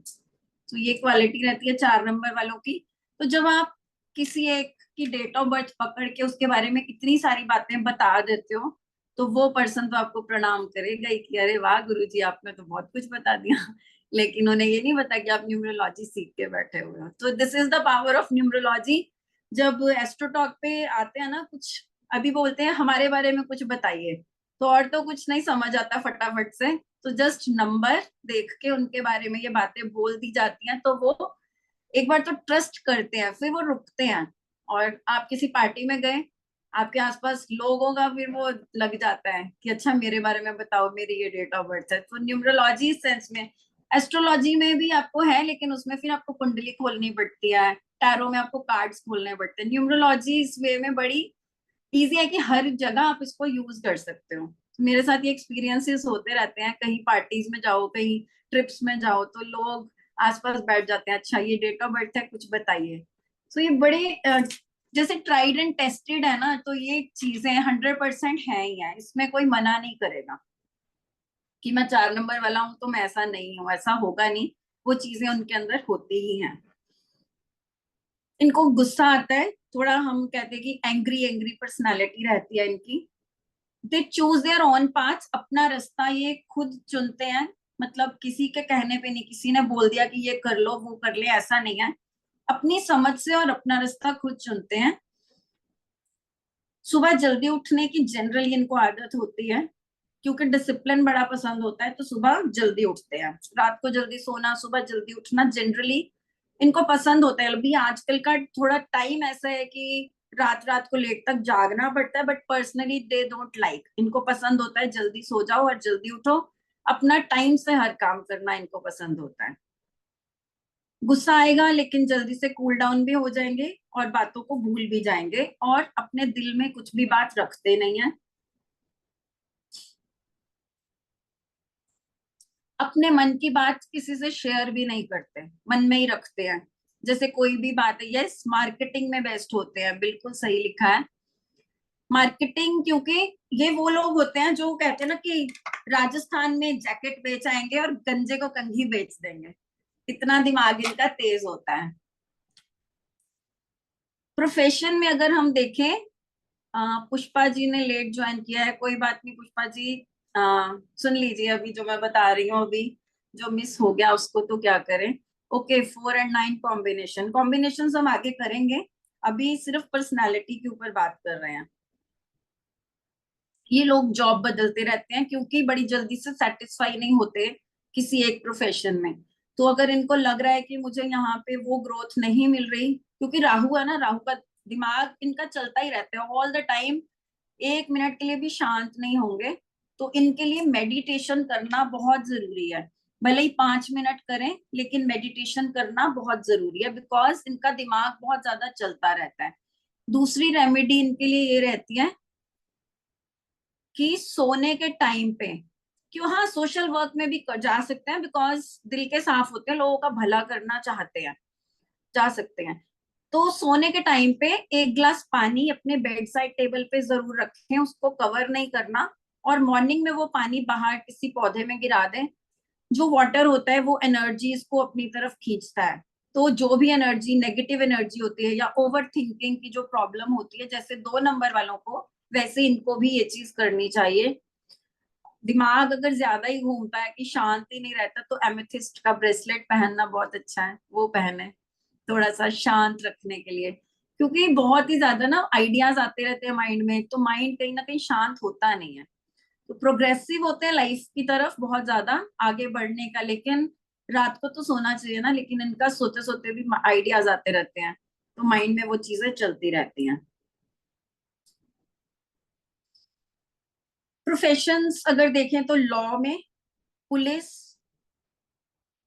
तो ये क्वालिटी रहती है 4 नंबर वालों की। तो जब आप किसी एक की डेट ऑफ बर्थ पकड़ के उसके बारे में इतनी सारी बातें बता देते हो, तो वो पर्सन तो आपको प्रणाम करेगा ही कि अरे वाह गुरुजी, आपने तो बहुत कुछ बता दिया। लेकिन उन्हें ये नहीं पता कि आप न्यूमरोलॉजी सीख के बैठे हुए हो। तो this is the power of numerology. जब एस्ट्रोटॉक पे आते हैं ना कुछ, अभी बोलते हैं हमारे बारे में कुछ बताइए, तो और तो कुछ नहीं समझ आता फटाफट से, तो जस्ट नंबर देख के उनके बारे में ये बातें बोल दी जाती हैं, तो वो एक बार तो ट्रस्ट करते हैं, फिर वो रुकते हैं। और आप किसी पार्टी में गए, आपके आसपास लोगों का फिर वो लग जाता है कि अच्छा मेरे बारे में बताओ, मेरी ये डेट ऑफ बर्थ है। तो न्यूमरोलॉजी सेंस में, एस्ट्रोलॉजी में भी आपको है, लेकिन उसमें फिर आपको कुंडली खोलनी पड़ती है, टैरो में आपको कार्ड्स खोलने पड़ते हैं। न्यूमरोलॉजी इस वे में बड़ी इजी है कि हर जगह आप इसको यूज कर सकते हो। मेरे साथ ये एक्सपीरियंसेस होते रहते हैं, कहीं पार्टीज में जाओ, कहीं ट्रिप्स में जाओ, तो लोग आसपास बैठ जाते हैं, अच्छा ये डेट ऑफ बर्थ है, कुछ बताइए। तो ये बड़े जैसे ट्राइड एंड टेस्टेड है ना, तो ये चीजें 100% है ही है, इसमें कोई मना नहीं करेगा कि मैं 4 नंबर वाला हूं तो मैं ऐसा नहीं हूं, ऐसा होगा नहीं। वो चीजें उनके अंदर होती ही हैं। इनको गुस्सा आता है थोड़ा, हम कहते हैं कि एंग्री एंग्री पर्सनालिटी रहती है इनकी। They choose their own path, अपना रास्ता ये खुद चुनते हैं। मतलब किसी के कहने पे नहीं, किसी ने बोल दिया कि ये कर लो वो कर ले, ऐसा नहीं है। अपनी समझ से और अपना रास्ता खुद चुनते हैं। सुबह जल्दी उठने की जनरली इनको आदत होती है, क्योंकि डिसिप्लिन बड़ा पसंद होता है, तो सुबह जल्दी उठते हैं। रात को जल्दी सोना, सुबह जल्दी उठना जनरली इनको पसंद होता है। अभी आजकल का थोड़ा टाइम ऐसा है कि रात रात को लेट तक जागना पड़ता है, but personally they don't like, इनको पसंद होता है जल्दी सो जाओ और जल्दी उठो। अपना टाइम से हर काम करना इनको पसंद होता है। गुस्सा आएगा लेकिन जल्दी से कूल डाउन भी हो जाएंगे, और बातों को भूल भी जाएंगे, और अपने दिल में कुछ भी बात रखते नहीं है। अपने मन की बात किसी से शेयर भी नहीं करते, मन में ही रखते हैं। जैसे कोई भी बात है, यस मार्केटिंग में बेस्ट होते हैं, बिल्कुल सही लिखा है। मार्केटिंग, क्योंकि ये वो लोग होते हैं जो कहते हैं ना कि राजस्थान में जैकेट बेच आएंगे और गंजे को कंघी बेच देंगे, इतना दिमाग इनका तेज होता है। प्रोफेशन में अगर हम देखें, पुष्पा जी ने लेट ज्वाइन किया है, कोई बात नहीं पुष्पा जी, सुन लीजिए अभी जो मैं बता रही हूँ। अभी जो मिस हो गया उसको तो क्या करें। ओके, 4 और 9 कॉम्बिनेशन, कॉम्बिनेशन हम आगे करेंगे। अभी सिर्फ पर्सनालिटी के ऊपर बात कर रहे हैं। ये लोग जॉब बदलते रहते हैं क्योंकि बड़ी जल्दी से सेटिस्फाई नहीं होते किसी एक प्रोफेशन में। तो अगर इनको लग रहा है कि मुझे यहाँ पे वो ग्रोथ नहीं मिल रही, क्योंकि राहु है ना, राहु का दिमाग इनका चलता ही रहता है ऑल द टाइम, एक मिनट के लिए भी शांत नहीं होंगे। तो इनके लिए मेडिटेशन करना बहुत जरूरी है। भले ही 5 मिनट करें, लेकिन मेडिटेशन करना बहुत जरूरी है, बिकॉज इनका दिमाग बहुत ज्यादा चलता रहता है। दूसरी रेमेडी इनके लिए ये रहती है कि सोने के टाइम पे, क्यों, हाँ सोशल वर्क में भी जा सकते हैं, बिकॉज दिल के साफ होते हैं, लोगों का भला करना चाहते हैं, जा सकते हैं। तो सोने के टाइम पे 1 गिलास पानी अपने बेड साइड टेबल पे जरूर रखें, उसको कवर नहीं करना। और मॉर्निंग में वो पानी बाहर किसी पौधे में गिरा दें। जो वाटर होता है वो एनर्जीज को अपनी तरफ खींचता है। तो जो भी एनर्जी, नेगेटिव एनर्जी होती है या ओवर थिंकिंग की जो प्रॉब्लम होती है, जैसे 2 नंबर वालों को, वैसे इनको भी ये चीज करनी चाहिए। दिमाग अगर ज्यादा ही घूमता है कि शांति नहीं रहता, तो एमेथिस्ट का ब्रेसलेट पहनना बहुत अच्छा है, वो पहने थोड़ा सा शांत रखने के लिए। क्योंकि बहुत ही ज्यादा ना आइडियाज आते रहते हैं माइंड में, तो माइंड कहीं ना कहीं शांत होता नहीं है। तो प्रोग्रेसिव होते हैं लाइफ की तरफ बहुत ज्यादा आगे बढ़ने का, लेकिन रात को तो सोना चाहिए ना, लेकिन इनका सोते सोते भी आइडियाज आते रहते हैं, तो माइंड में वो चीजें चलती रहती हैं। प्रोफेशंस अगर देखें तो लॉ में, police,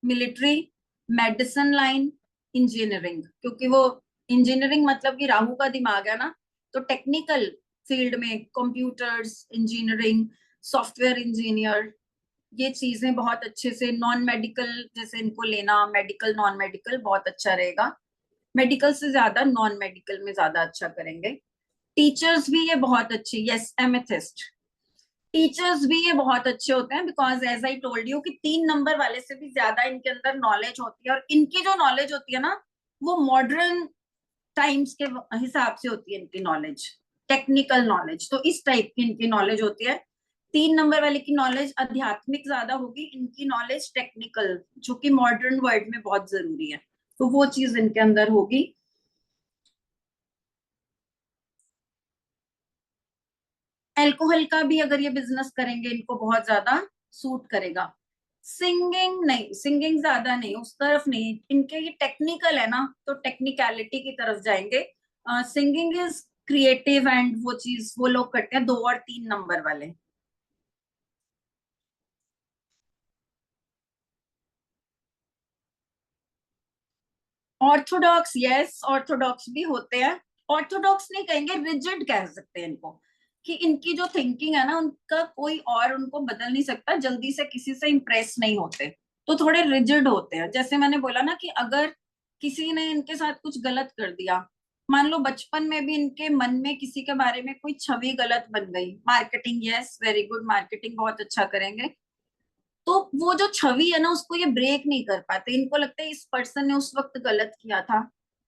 military, medicine line, engineering, क्योंकि वो इंजीनियरिंग मतलब कि राहु का दिमाग है ना, तो टेक्निकल फील्ड में कंप्यूटर्स इंजीनियरिंग, सॉफ्टवेयर इंजीनियर, ये चीजें बहुत अच्छे से। नॉन मेडिकल जैसे इनको लेना, मेडिकल नॉन मेडिकल बहुत अच्छा रहेगा, मेडिकल से ज्यादा नॉन मेडिकल में ज्यादा अच्छा करेंगे। टीचर्स भी ये बहुत अच्छे, यस एमेथिस्ट, टीचर्स भी ये बहुत अच्छे होते हैं, because as I told you कि 3 नंबर वाले से भी ज्यादा इनके अंदर नॉलेज होती है, और इनकी जो नॉलेज होती है ना, वो मॉडर्न टाइम्स के हिसाब से होती है इनकी नॉलेज, टेक्निकल नॉलेज, तो इस टाइप की इनकी नॉलेज होती है। 3 नंबर वाले की नॉलेज आध्यात्मिक ज्यादा होगी, इनकी नॉलेज टेक्निकल, जो कि मॉडर्न वर्ल्ड में बहुत जरूरी है, तो वो चीज इनके अंदर होगी। एल्कोहल का भी अगर ये बिजनेस करेंगे, इनको बहुत ज्यादा सूट करेगा। सिंगिंग नहीं, सिंगिंग ज्यादा नहीं, उस तरफ नहीं, इनके ये टेक्निकल है ना, तो टेक्निकलिटी की तरफ जाएंगे। सिंगिंग इज क्रिएटिव एंड वो चीज वो लोग करते हैं, 2 और 3 नंबर वाले। ऑर्थोडॉक्स, यस ऑर्थोडॉक्स भी होते हैं। ऑर्थोडॉक्स नहीं कहेंगे, रिजिड कह सकते हैं इनको, कि इनकी जो थिंकिंग है ना, उनका कोई और उनको बदल नहीं सकता, जल्दी से किसी से इंप्रेस नहीं होते, तो थोड़े रिजिड होते हैं। जैसे मैंने बोला ना कि अगर किसी ने इनके साथ कुछ गलत कर दिया, मान लो बचपन में भी इनके मन में किसी के बारे में कोई छवि गलत बन गई, marketing, yes very good, marketing बहुत अच्छा करेंगे। तो वो जो छवि है ना, उसको ये ब्रेक नहीं कर पाते, इनको लगता है इस पर्सन ने उस वक्त गलत किया था।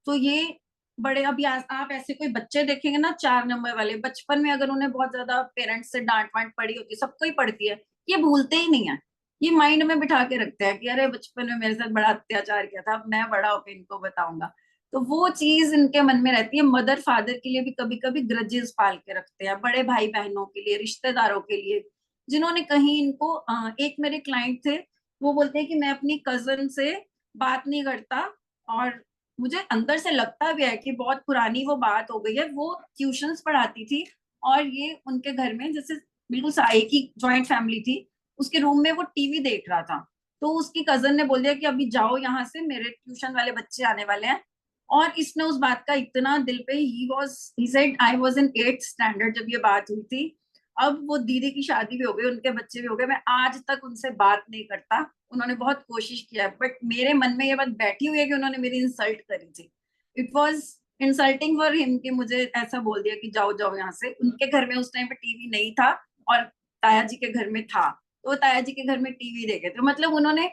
तो ये बड़े, अभी आप ऐसे कोई बच्चे देखेंगे ना, 4 नंबर वाले, बचपन में अगर उन्हें बहुत ज्यादा पेरेंट्स से डांट वांट पड़ी होती है, सबको ही पड़ती है, ये भूलते ही नहीं है। ये माइंड में बिठा के रखते हैं कि अरे बचपन में मेरे साथ बड़ा अत्याचार किया था, अब मैं बड़ा होकर इनको बताऊंगा। तो वो चीज इनके मन में रहती है। मदर फादर के लिए भी कभी कभी ग्रजेस पाल के रखते हैं, बड़े भाई बहनों के लिए, रिश्तेदारों के लिए, जिन्होंने कहीं इनको एक मेरे क्लाइंट थे, वो बोलते हैं कि मैं अपनी कजन से बात नहीं करता, और मुझे अंदर से लगता भी है कि बहुत पुरानी वो बात हो गई है। वो ट्यूशंस पढ़ाती थी, और ये उनके घर में जैसे बिल्कुल एक ही जॉइंट फैमिली थी, उसके रूम में वो टीवी देख रहा था। तो उसकी कजन ने बोल दिया कि अभी जाओ यहाँ से, मेरे ट्यूशन वाले बच्चे आने वाले हैं। और इसने उस बात का इतना दिल पे, he said I was in 8th standard जब ये बात हुई थी। अब वो दीदी की शादी भी हो गई, उनके बच्चे भी हो गए, मैं आज तक उनसे बात नहीं करता। उन्होंने बहुत कोशिश किया, बट मेरे मन में ये बात बैठी हुई है कि उन्होंने मेरी इंसल्ट करी थी। It was insulting for him कि मुझे ऐसा बोल दिया कि जाओ जाओ यहाँ से। उनके घर में उस टाइम पे टीवी नहीं था, और ताया जी के घर में था, तो वो ताया जी के घर में टीवी देखे थे। मतलब उन्होंने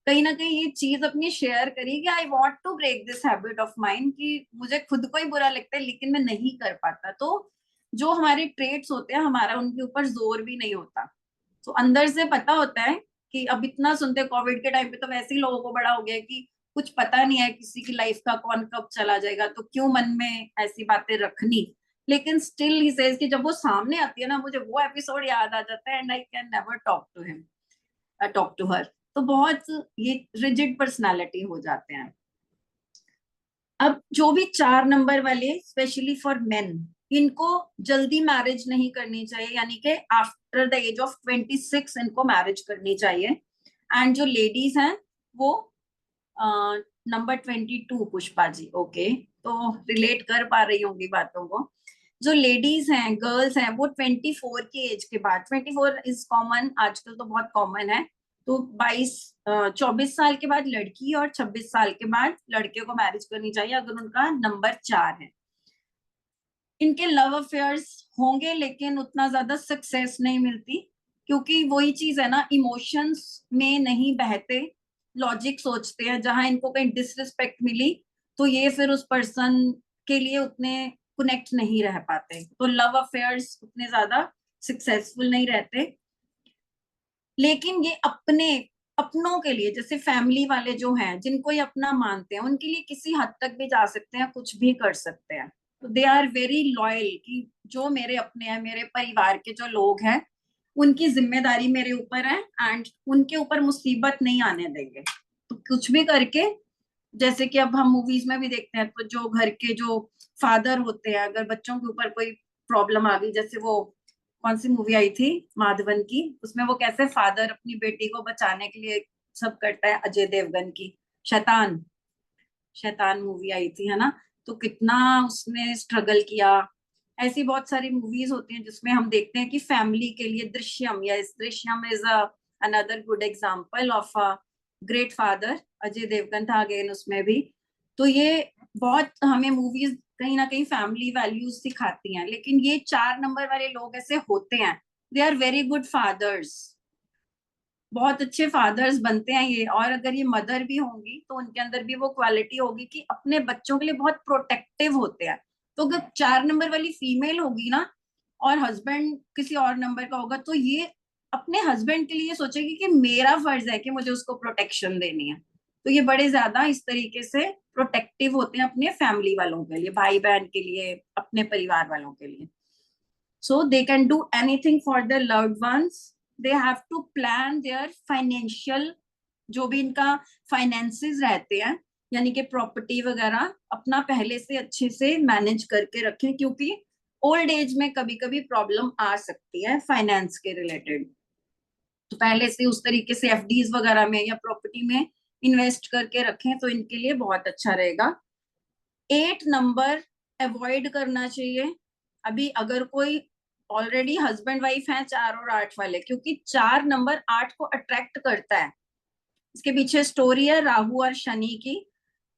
कहीं ना कहीं ये चीज अपनी शेयर करी कि I want to break this habit of mind, कि मुझे खुद को ही बुरा लगता है लेकिन मैं नहीं कर पाता। तो जो हमारे ट्रेट्स होते हैं, हमारा उनके ऊपर जोर भी नहीं होता। तो अंदर से पता होता है कि अब इतना सुनते, कोविड के टाइम पे तो वैसे ही लोगों को बड़ा हो गया कि कुछ पता नहीं है किसी की लाइफ का कौन कब चला जाएगा, तो क्यों मन में ऐसी बातें रखनी। लेकिन स्टिल ही सेज कि जब वो सामने आती है ना, मुझे वो एपिसोड याद आ जाता है, and I can never talk to him, talk to her. तो बहुत ये रिजिड पर्सनालिटी हो जाते हैं। अब जो भी 4 नंबर वाले, स्पेशली फॉर मेन, इनको जल्दी मैरिज नहीं करनी चाहिए, यानी कि आफ्टर द एज ऑफ 26 इनको मैरिज करनी चाहिए। एंड जो लेडीज हैं वो नंबर 22, पुष्पा जी, ओके, तो रिलेट कर पा रही होंगी बातों को। जो लेडीज हैं, गर्ल्स हैं, वो 24 की एज के बाद, 24 इज कॉमन आजकल, तो बहुत कॉमन है, तो 24 साल के बाद लड़की और 26 साल के बाद लड़के को मैरिज करनी चाहिए अगर उनका नंबर 4 है। इनके लव अफेयर्स होंगे लेकिन उतना ज्यादा सक्सेस नहीं मिलती, क्योंकि वही चीज है ना, इमोशंस में नहीं बहते, लॉजिक सोचते हैं। जहां इनको कहीं डिसरिस्पेक्ट मिली तो ये फिर उस पर्सन के लिए उतने कनेक्ट नहीं रह पाते, तो लव अफेयर्स उतने ज्यादा सक्सेसफुल नहीं रहते। लेकिन ये अपने अपनों के लिए, जैसे फैमिली वाले जो हैं, जिनको ये अपना मानते हैं, उनके लिए किसी हद तक भी जा सकते हैं, कुछ भी कर सकते हैं। तो दे आर वेरी लॉयल कि जो मेरे अपने हैं, मेरे परिवार के जो लोग हैं, उनकी जिम्मेदारी मेरे ऊपर है, एंड उनके ऊपर मुसीबत नहीं आने देंगे। तो कुछ भी करके, जैसे कि अब हम मूवीज में भी देखते हैं, तो जो घर के जो फादर होते हैं, अगर बच्चों के ऊपर कोई प्रॉब्लम आ गई, जैसे वो कौन सी मूवी आई थी माधवन की, उसमें वो कैसे फादर अपनी बेटी को बचाने के लिए सब करता है, अजय देवगन की शैतान, शैतान मूवी आई थी, है ना। तो कितना उसने स्ट्रगल किया। ऐसी बहुत सारी मूवीज होती हैं जिसमें हम देखते हैं कि फैमिली के लिए, दृश्यम, या इस Drishyam is another good example of a great father, Ajay Devgn था अगेन उसमें भी। तो ये बहुत हमें मूवीज कहीं ना कहीं फैमिली वैल्यूज सिखाती हैं। लेकिन ये 4 नंबर वाले लोग ऐसे होते हैं, they are very good fathers, बहुत अच्छे फादर्स बनते हैं ये। और अगर ये मदर भी होंगी तो उनके अंदर भी वो क्वालिटी होगी कि अपने बच्चों के लिए बहुत प्रोटेक्टिव होते हैं। तो अगर 4 नंबर वाली फीमेल होगी ना, और हस्बैंड किसी और नंबर का होगा, तो ये अपने हस्बैंड के लिए सोचेगी कि मेरा फर्ज है कि मुझे उसको प्रोटेक्शन देनी है। तो ये बड़े ज्यादा इस तरीके से प्रोटेक्टिव होते हैं अपने फैमिली वालों के लिए, भाई बहन के लिए, अपने परिवार वालों के लिए। So they can do anything for their loved ones. They have to plan their financial, जो भी इनका फाइनेंसेस रहते हैं, यानी कि प्रॉपर्टी वगैरह, अपना पहले से अच्छे से मैनेज करके रखें, क्योंकि ओल्ड एज में कभी कभी प्रॉब्लम आ सकती है फाइनेंस के रिलेटेड। तो पहले से उस तरीके से एफडीज वगैरह में या प्रॉपर्टी में इन्वेस्ट करके रखें, तो इनके लिए बहुत अच्छा रहेगा। 8 नंबर अवॉइड करना चाहिए। अभी अगर कोई ऑलरेडी हस्बैंड वाइफ है 4 और 8 वाले, क्योंकि 4 नंबर 8 को अट्रैक्ट करता है। इसके पीछे स्टोरी है राहु और शनि की,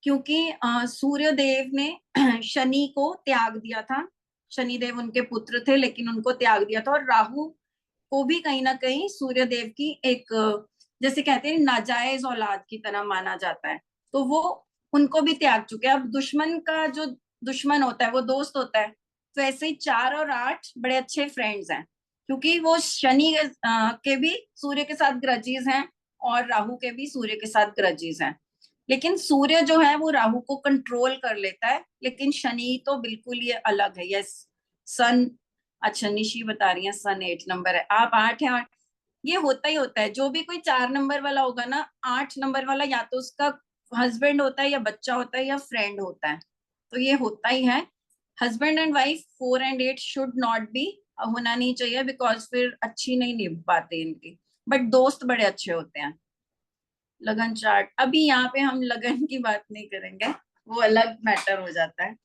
क्योंकि सूर्य देव ने शनि को त्याग दिया था। शनि देव उनके पुत्र थे लेकिन उनको त्याग दिया था, और राहु को भी कहीं ना कहीं सूर्य देव की एक जैसे कहते हैं नाजायज औलाद की तरह माना जाता है। तो वो उनको भी त्याग चुके हैं। अब दुश्मन का जो दुश्मन होता है वो दोस्त होता है, तो ऐसे ही 4 और 8 बड़े अच्छे फ्रेंड्स हैं, क्योंकि वो शनि के भी सूर्य के साथ ग्रजीज हैं, और राहु के भी सूर्य के साथ ग्रजीज हैं। लेकिन सूर्य जो है वो राहु को कंट्रोल कर लेता है, लेकिन शनि तो बिल्कुल ये अलग है। यस, सन, अच्छा निशी बता रही है सन 8 नंबर है, आप 8 है। 8 ये होता ही होता है, जो भी कोई 4 नंबर वाला होगा ना, 8 नंबर वाला या तो उसका हस्बैंड होता है, या बच्चा होता है, या फ्रेंड होता है। तो ये होता ही है। हस्बैंड एंड वाइफ 4 और 8 शुड नॉट बी, होना नहीं चाहिए, बिकॉज फिर अच्छी नहीं निभ पाते इनकी। बट दोस्त बड़े अच्छे होते हैं। लगन चार्ट, अभी यहाँ पे हम लगन की बात नहीं करेंगे, वो अलग मैटर हो जाता है।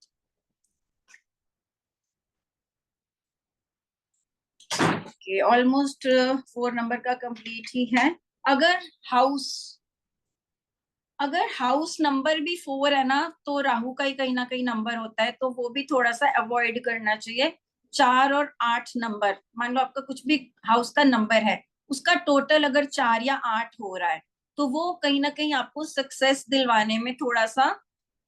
कि ऑलमोस्ट 4 नंबर का कंप्लीट ही है। अगर हाउस अगर हाउस नंबर भी 4 है ना, तो राहु का ही कहीं ना कहीं नंबर होता है, तो वो भी थोड़ा सा अवॉइड करना चाहिए। 4 और 8 नंबर, मान लो आपका कुछ भी हाउस का नंबर है, उसका टोटल अगर 4 या 8 हो रहा है, तो वो कहीं ना कहीं आपको सक्सेस दिलवाने में थोड़ा सा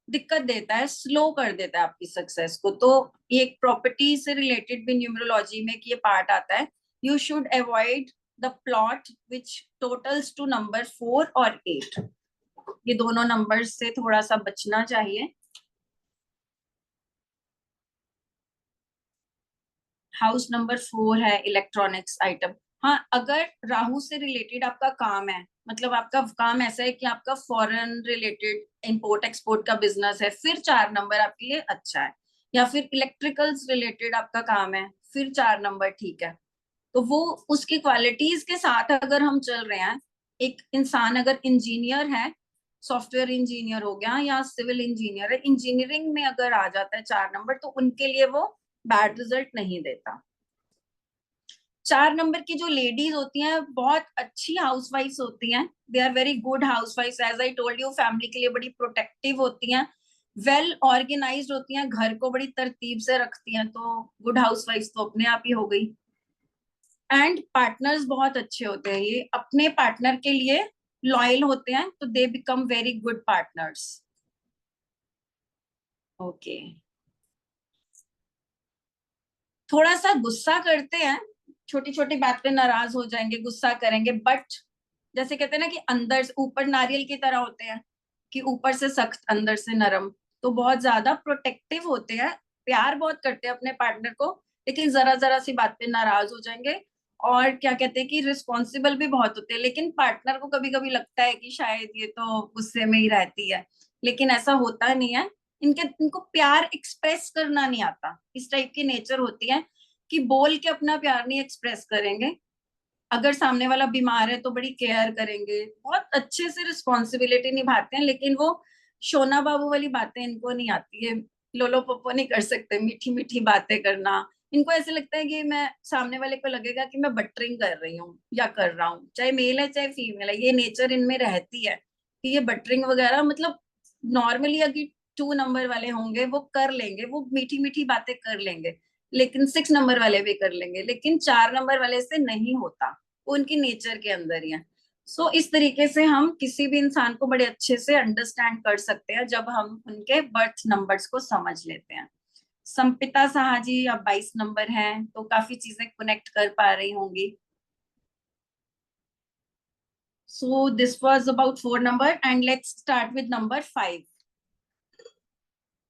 दिक्कत देता है, स्लो कर देता है आपकी सक्सेस को। तो एक प्रॉपर्टी से रिलेटेड भी न्यूमरोलॉजी में ये पार्ट आता है, you should avoid the plot which totals to number 4 और 8। ये दोनों नंबर्स से थोड़ा सा बचना चाहिए। हाउस नंबर 4 है इलेक्ट्रॉनिक्स आइटम। हाँ, अगर राहु से रिलेटेड आपका काम है, मतलब आपका काम ऐसा है कि आपका फॉरेन रिलेटेड इंपोर्ट एक्सपोर्ट का बिजनेस है, फिर 4 नंबर आपके लिए अच्छा है। या फिर इलेक्ट्रिकल्स रिलेटेड आपका काम है, फिर 4 नंबर ठीक है। तो वो उसकी क्वालिटीज के साथ अगर हम चल रहे हैं, एक इंसान अगर इंजीनियर है, सॉफ्टवेयर इंजीनियर हो गया या सिविल इंजीनियर है, इंजीनियरिंग में अगर आ जाता है 4 नंबर, तो उनके लिए वो बैड रिजल्ट नहीं देता। 4 नंबर की जो लेडीज होती हैं बहुत अच्छी हाउसवाइफ्स होती हैं, they are very good हाउसवाइफ्स। As I told you, family के लिए बड़ी प्रोटेक्टिव होती हैं, वेल ऑर्गेनाइज्ड होती हैं, घर को बड़ी तरतीब से रखती हैं, तो गुड हाउसवाइफ्स तो अपने आप ही हो गई। एंड पार्टनर्स बहुत अच्छे होते हैं, ये अपने पार्टनर के लिए लॉयल होते हैं, तो they become very good partners. Okay, थोड़ा सा गुस्सा करते हैं, छोटी छोटी बात पे नाराज हो जाएंगे, गुस्सा करेंगे, बट जैसे कहते हैं ना कि अंदर से ऊपर नारियल की तरह होते हैं, कि ऊपर से सख्त अंदर से नरम। तो बहुत ज्यादा प्रोटेक्टिव होते हैं, प्यार बहुत करते हैं अपने पार्टनर को, लेकिन जरा जरा सी बात पे नाराज हो जाएंगे। और क्या कहते हैं कि रिस्पॉन्सिबल भी बहुत होते हैं, लेकिन पार्टनर को कभी कभी लगता है कि शायद ये तो गुस्से में ही रहती है, लेकिन ऐसा होता नहीं है। इनको प्यार एक्सप्रेस करना नहीं आता, इस टाइप की नेचर होती है कि बोल के अपना प्यार नहीं एक्सप्रेस करेंगे। अगर सामने वाला बीमार है तो बड़ी केयर करेंगे, बहुत अच्छे से रिस्पॉन्सिबिलिटी निभाते हैं, लेकिन वो शोना बाबू वाली बातें इनको नहीं आती है, लोलो पोपो नहीं कर सकते, मीठी मीठी बातें करना। इनको ऐसे लगता है कि मैं, सामने वाले को लगेगा कि मैं बटरिंग कर रही हूँ या कर रहा हूँ, चाहे मेल है चाहे फीमेल है, ये नेचर इनमें रहती है कि ये बटरिंग वगैरह, मतलब नॉर्मली अगर 2 नंबर वाले होंगे वो कर लेंगे, वो मीठी मीठी बातें कर लेंगे, लेकिन 6 नंबर वाले भी कर लेंगे, लेकिन 4 नंबर वाले से नहीं होता, वो उनकी नेचर के अंदर ही है। सो इस तरीके से हम किसी भी इंसान को बड़े अच्छे से अंडरस्टैंड कर सकते हैं जब हम उनके बर्थ नंबर्स को समझ लेते हैं। संपिता साहा जी अब 22 नंबर हैं, तो काफी चीजें कनेक्ट कर पा रही होंगी। So this was about 4 number and let's start with number 5।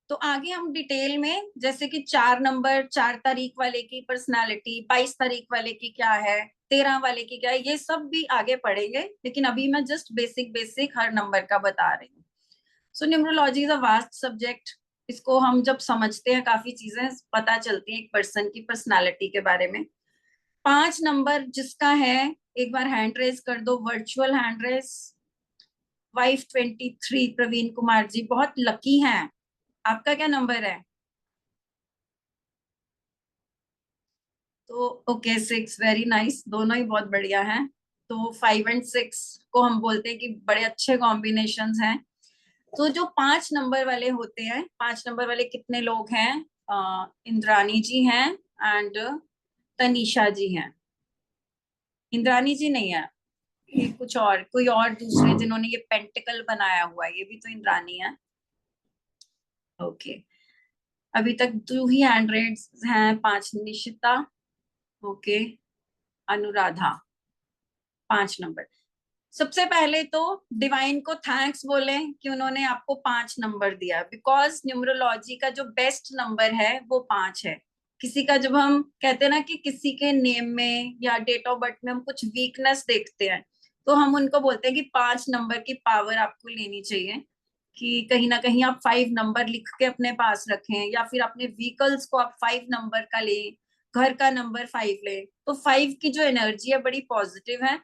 तो आगे हम डिटेल में, जैसे कि 4 नंबर, 4 तारीख वाले की पर्सनालिटी, 22 तारीख वाले की क्या है, 13 वाले की क्या है, ये सब भी आगे पढ़ेंगे, लेकिन अभी मैं जस्ट बेसिक बेसिक हर नंबर का बता रही हूँ। So numerology is a vast subject. इसको हम जब समझते हैं, काफी चीजें पता चलती हैं एक पर्सन की पर्सनालिटी के बारे में। 5 नंबर जिसका है, एक बार हैंड रेज कर दो, virtual hand raise. Wife 23 Praveen Kumar ji बहुत लकी हैं। आपका क्या नंबर है? तो ओके, 6, वेरी नाइस, दोनों ही बहुत बढ़िया हैं। तो 5 एंड 6 को हम बोलते हैं कि बड़े अच्छे कॉम्बिनेशंस हैं। तो जो 5 नंबर वाले होते हैं, 5 नंबर वाले कितने लोग हैं? इंद्रानी जी हैं एंड तनीषा जी हैं। इंद्रानी जी नहीं है, ये कुछ और, कोई और दूसरे जिन्होंने ये पेंटिकल बनाया हुआ है, ये भी तो इंद्रानी है। ओके, अभी तक 2 ही हैंड रेड्स हैं, 5 निशिता, ओके, अनुराधा, 5 नंबर। सबसे पहले तो डिवाइन को थैंक्स बोले कि उन्होंने आपको 5 नंबर दिया, बिकॉज न्यूमरोलॉजी का जो बेस्ट नंबर है वो 5 है। किसी का, जब हम कहते हैं ना कि किसी के नेम में या डेट ऑफ बर्थ में हम कुछ वीकनेस देखते हैं, तो हम उनको बोलते हैं कि 5 नंबर की पावर आपको लेनी चाहिए, कि कहीं ना कहीं आप 5 नंबर लिख के अपने पास रखें, या फिर अपने व्हीकल्स को आप 5 नंबर का लें, घर का नंबर 5 ले, तो 5 की जो एनर्जी है बड़ी पॉजिटिव है।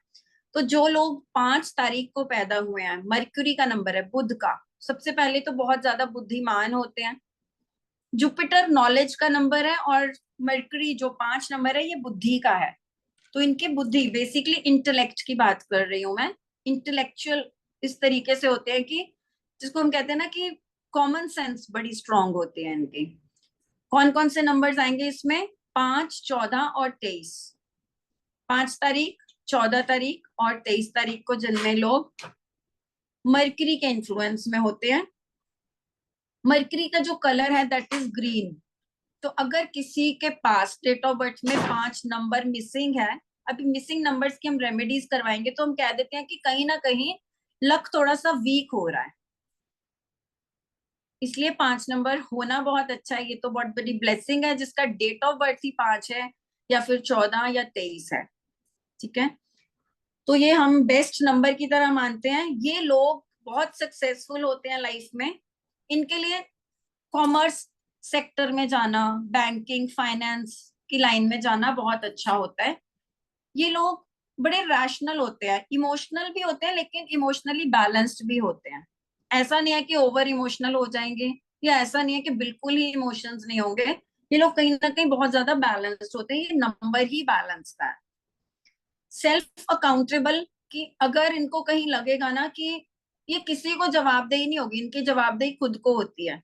तो जो लोग 5 तारीख को पैदा हुए हैं, मरक्यूरी का नंबर है, बुध का, सबसे पहले तो बहुत ज्यादा बुद्धिमान होते हैं। जुपिटर नॉलेज का नंबर है, और मरक्यूरी जो 5 नंबर है ये बुद्धि का है। तो इनके बुद्धि, बेसिकली इंटेलेक्ट की बात कर रही हूं मैं, इंटेलेक्चुअल इस तरीके से होते हैं कि, जिसको हम कहते हैं ना कि कॉमन सेंस बड़ी स्ट्रांग होती है इनकी। कौन कौन से नंबर्स आएंगे इसमें? 5, 14 और 23। 5 तारीख, 14 तारीख और 23 तारीख को जन्मे लोग मरकरी के इन्फ्लुएंस में होते हैं। मरकरी का जो कलर है दैट इज ग्रीन। तो अगर किसी के पास डेट ऑफ बर्थ में 5 नंबर मिसिंग है, अभी मिसिंग नंबर्स की हम रेमेडीज करवाएंगे, तो हम कह देते हैं कि कहीं ना कहीं लक थोड़ा सा वीक हो रहा है, इसलिए 5 नंबर होना बहुत अच्छा है। ये तो बहुत बड़ी ब्लेसिंग है जिसका डेट ऑफ बर्थ ही 5 है या फिर 14 या 23 है। ठीक है, तो ये हम बेस्ट नंबर की तरह मानते हैं। ये लोग बहुत सक्सेसफुल होते हैं लाइफ में। इनके लिए कॉमर्स सेक्टर में जाना, बैंकिंग फाइनेंस की लाइन में जाना बहुत अच्छा होता है। ये लोग बड़े रैशनल होते हैं, इमोशनल भी होते हैं, लेकिन इमोशनली बैलेंस्ड भी होते हैं। ऐसा नहीं है कि ओवर इमोशनल हो जाएंगे, या ऐसा नहीं है कि बिल्कुल ही इमोशंस नहीं होंगे। ये लोग कहीं ना कहीं बहुत ज्यादा बैलेंस्ड होते हैं, ये नंबर ही बैलेंस्ड है। सेल्फ अकाउंटेबल, कि अगर इनको कहीं लगेगा ना कि ये किसी को जवाबदेही नहीं होगी, इनकी जवाबदेही खुद को होती है,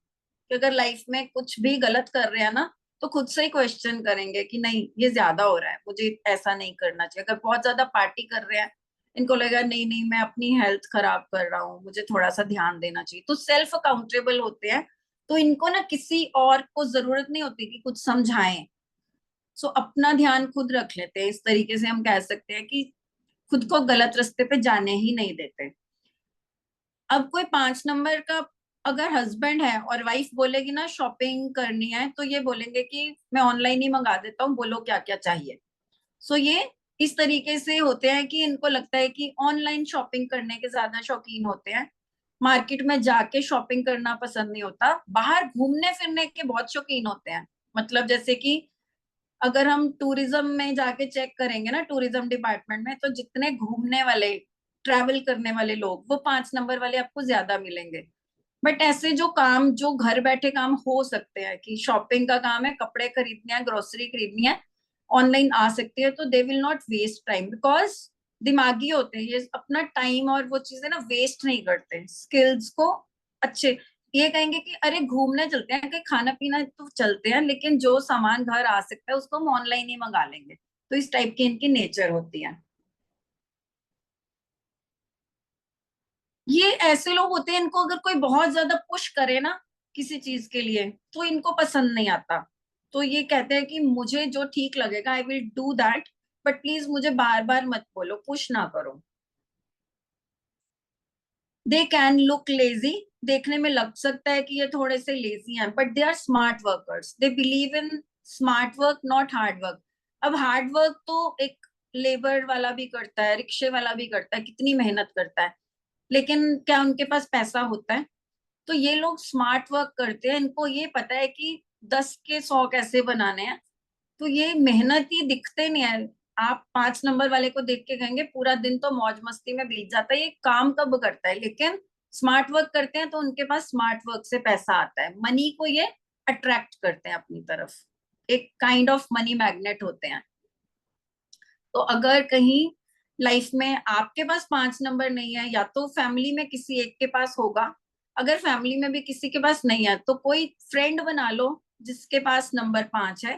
कि अगर लाइफ में कुछ भी गलत कर रहे हैं ना, तो खुद से ही क्वेश्चन करेंगे कि नहीं ये ज्यादा हो रहा है, मुझे ऐसा नहीं करना चाहिए। अगर बहुत ज्यादा पार्टी कर रहे हैं, इनको लगेगा नहीं नहीं मैं अपनी हेल्थ खराब कर रहा हूँ, मुझे थोड़ा सा ध्यान देना चाहिए। तो सेल्फ अकाउंटेबल होते हैं, तो इनको ना किसी और को जरूरत नहीं होती कि कुछ समझाएं। सो अपना ध्यान खुद रख लेते हैं। इस तरीके से हम कह सकते हैं कि खुद को गलत रास्ते पे जाने ही नहीं देते। अब कोई 5 नंबर का अगर हस्बैंड है और वाइफ बोलेगी ना शॉपिंग करनी है, तो ये बोलेंगे कि मैं ऑनलाइन ही मंगा देता हूँ, बोलो क्या क्या चाहिए। सो ये इस तरीके से होते हैं कि इनको लगता है कि ऑनलाइन शॉपिंग करने के ज्यादा शौकीन होते हैं, मार्केट में जाके शॉपिंग करना पसंद नहीं होता। बाहर घूमने फिरने के बहुत शौकीन होते हैं। मतलब जैसे कि अगर हम टूरिज्म में जाके चेक करेंगे ना, टूरिज्म डिपार्टमेंट में, तो जितने घूमने वाले ट्रैवल करने वाले लोग वो 5 नंबर वाले आपको ज्यादा मिलेंगे। बट ऐसे जो काम जो घर बैठे काम हो सकते हैं, कि शॉपिंग का काम है, कपड़े खरीदने हैं, ग्रोसरी खरीदनी है, ऑनलाइन आ सकती है, तो they will not waste time, because दिमागी होते हैं ये, अपना टाइम और वो चीजें ना वेस्ट नहीं करते, स्किल्स को अच्छे। ये कहेंगे कि अरे घूमने चलते हैं, कि खाना पीना तो चलते हैं, लेकिन जो सामान घर आ सकता है उसको हम ऑनलाइन ही मंगा लेंगे। तो इस टाइप की इनकी नेचर होती है। ये ऐसे लोग होते हैं, इनको अगर कोई बहुत ज्यादा पुश करे ना किसी चीज के लिए, तो इनको पसंद नहीं आता। तो ये कहते हैं कि मुझे जो ठीक लगेगा I will do that, but please मुझे बार बार मत बोलो, पुश ना करो। दे कैन लुक लेजी, देखने में लग सकता है कि ये थोड़े से लेजी हैं, but they are smart workers, they believe in smart work not hard work. अब हार्ड वर्क तो एक लेबर वाला भी करता है, रिक्शे वाला भी करता है, कितनी मेहनत करता है, लेकिन क्या उनके पास पैसा होता है? तो ये लोग स्मार्ट वर्क करते हैं, इनको ये पता है कि 10 के 100 कैसे बनाने हैं। तो ये मेहनती दिखते नहीं है। आप 5 नंबर वाले को देख के कहेंगे पूरा दिन तो मौज मस्ती में बीत जाता है, ये काम कब करता है, लेकिन स्मार्ट वर्क करते हैं तो उनके पास स्मार्ट वर्क से पैसा आता है, मनी को ये अट्रैक्ट करते हैं अपनी तरफ, एक काइंड ऑफ मनी मैग्नेट होते हैं। तो अगर कहीं लाइफ में आपके पास 5 नंबर नहीं है, या तो फैमिली में किसी एक के पास होगा, अगर फैमिली में भी किसी के पास नहीं है तो कोई फ्रेंड बना लो जिसके पास नंबर 5 है।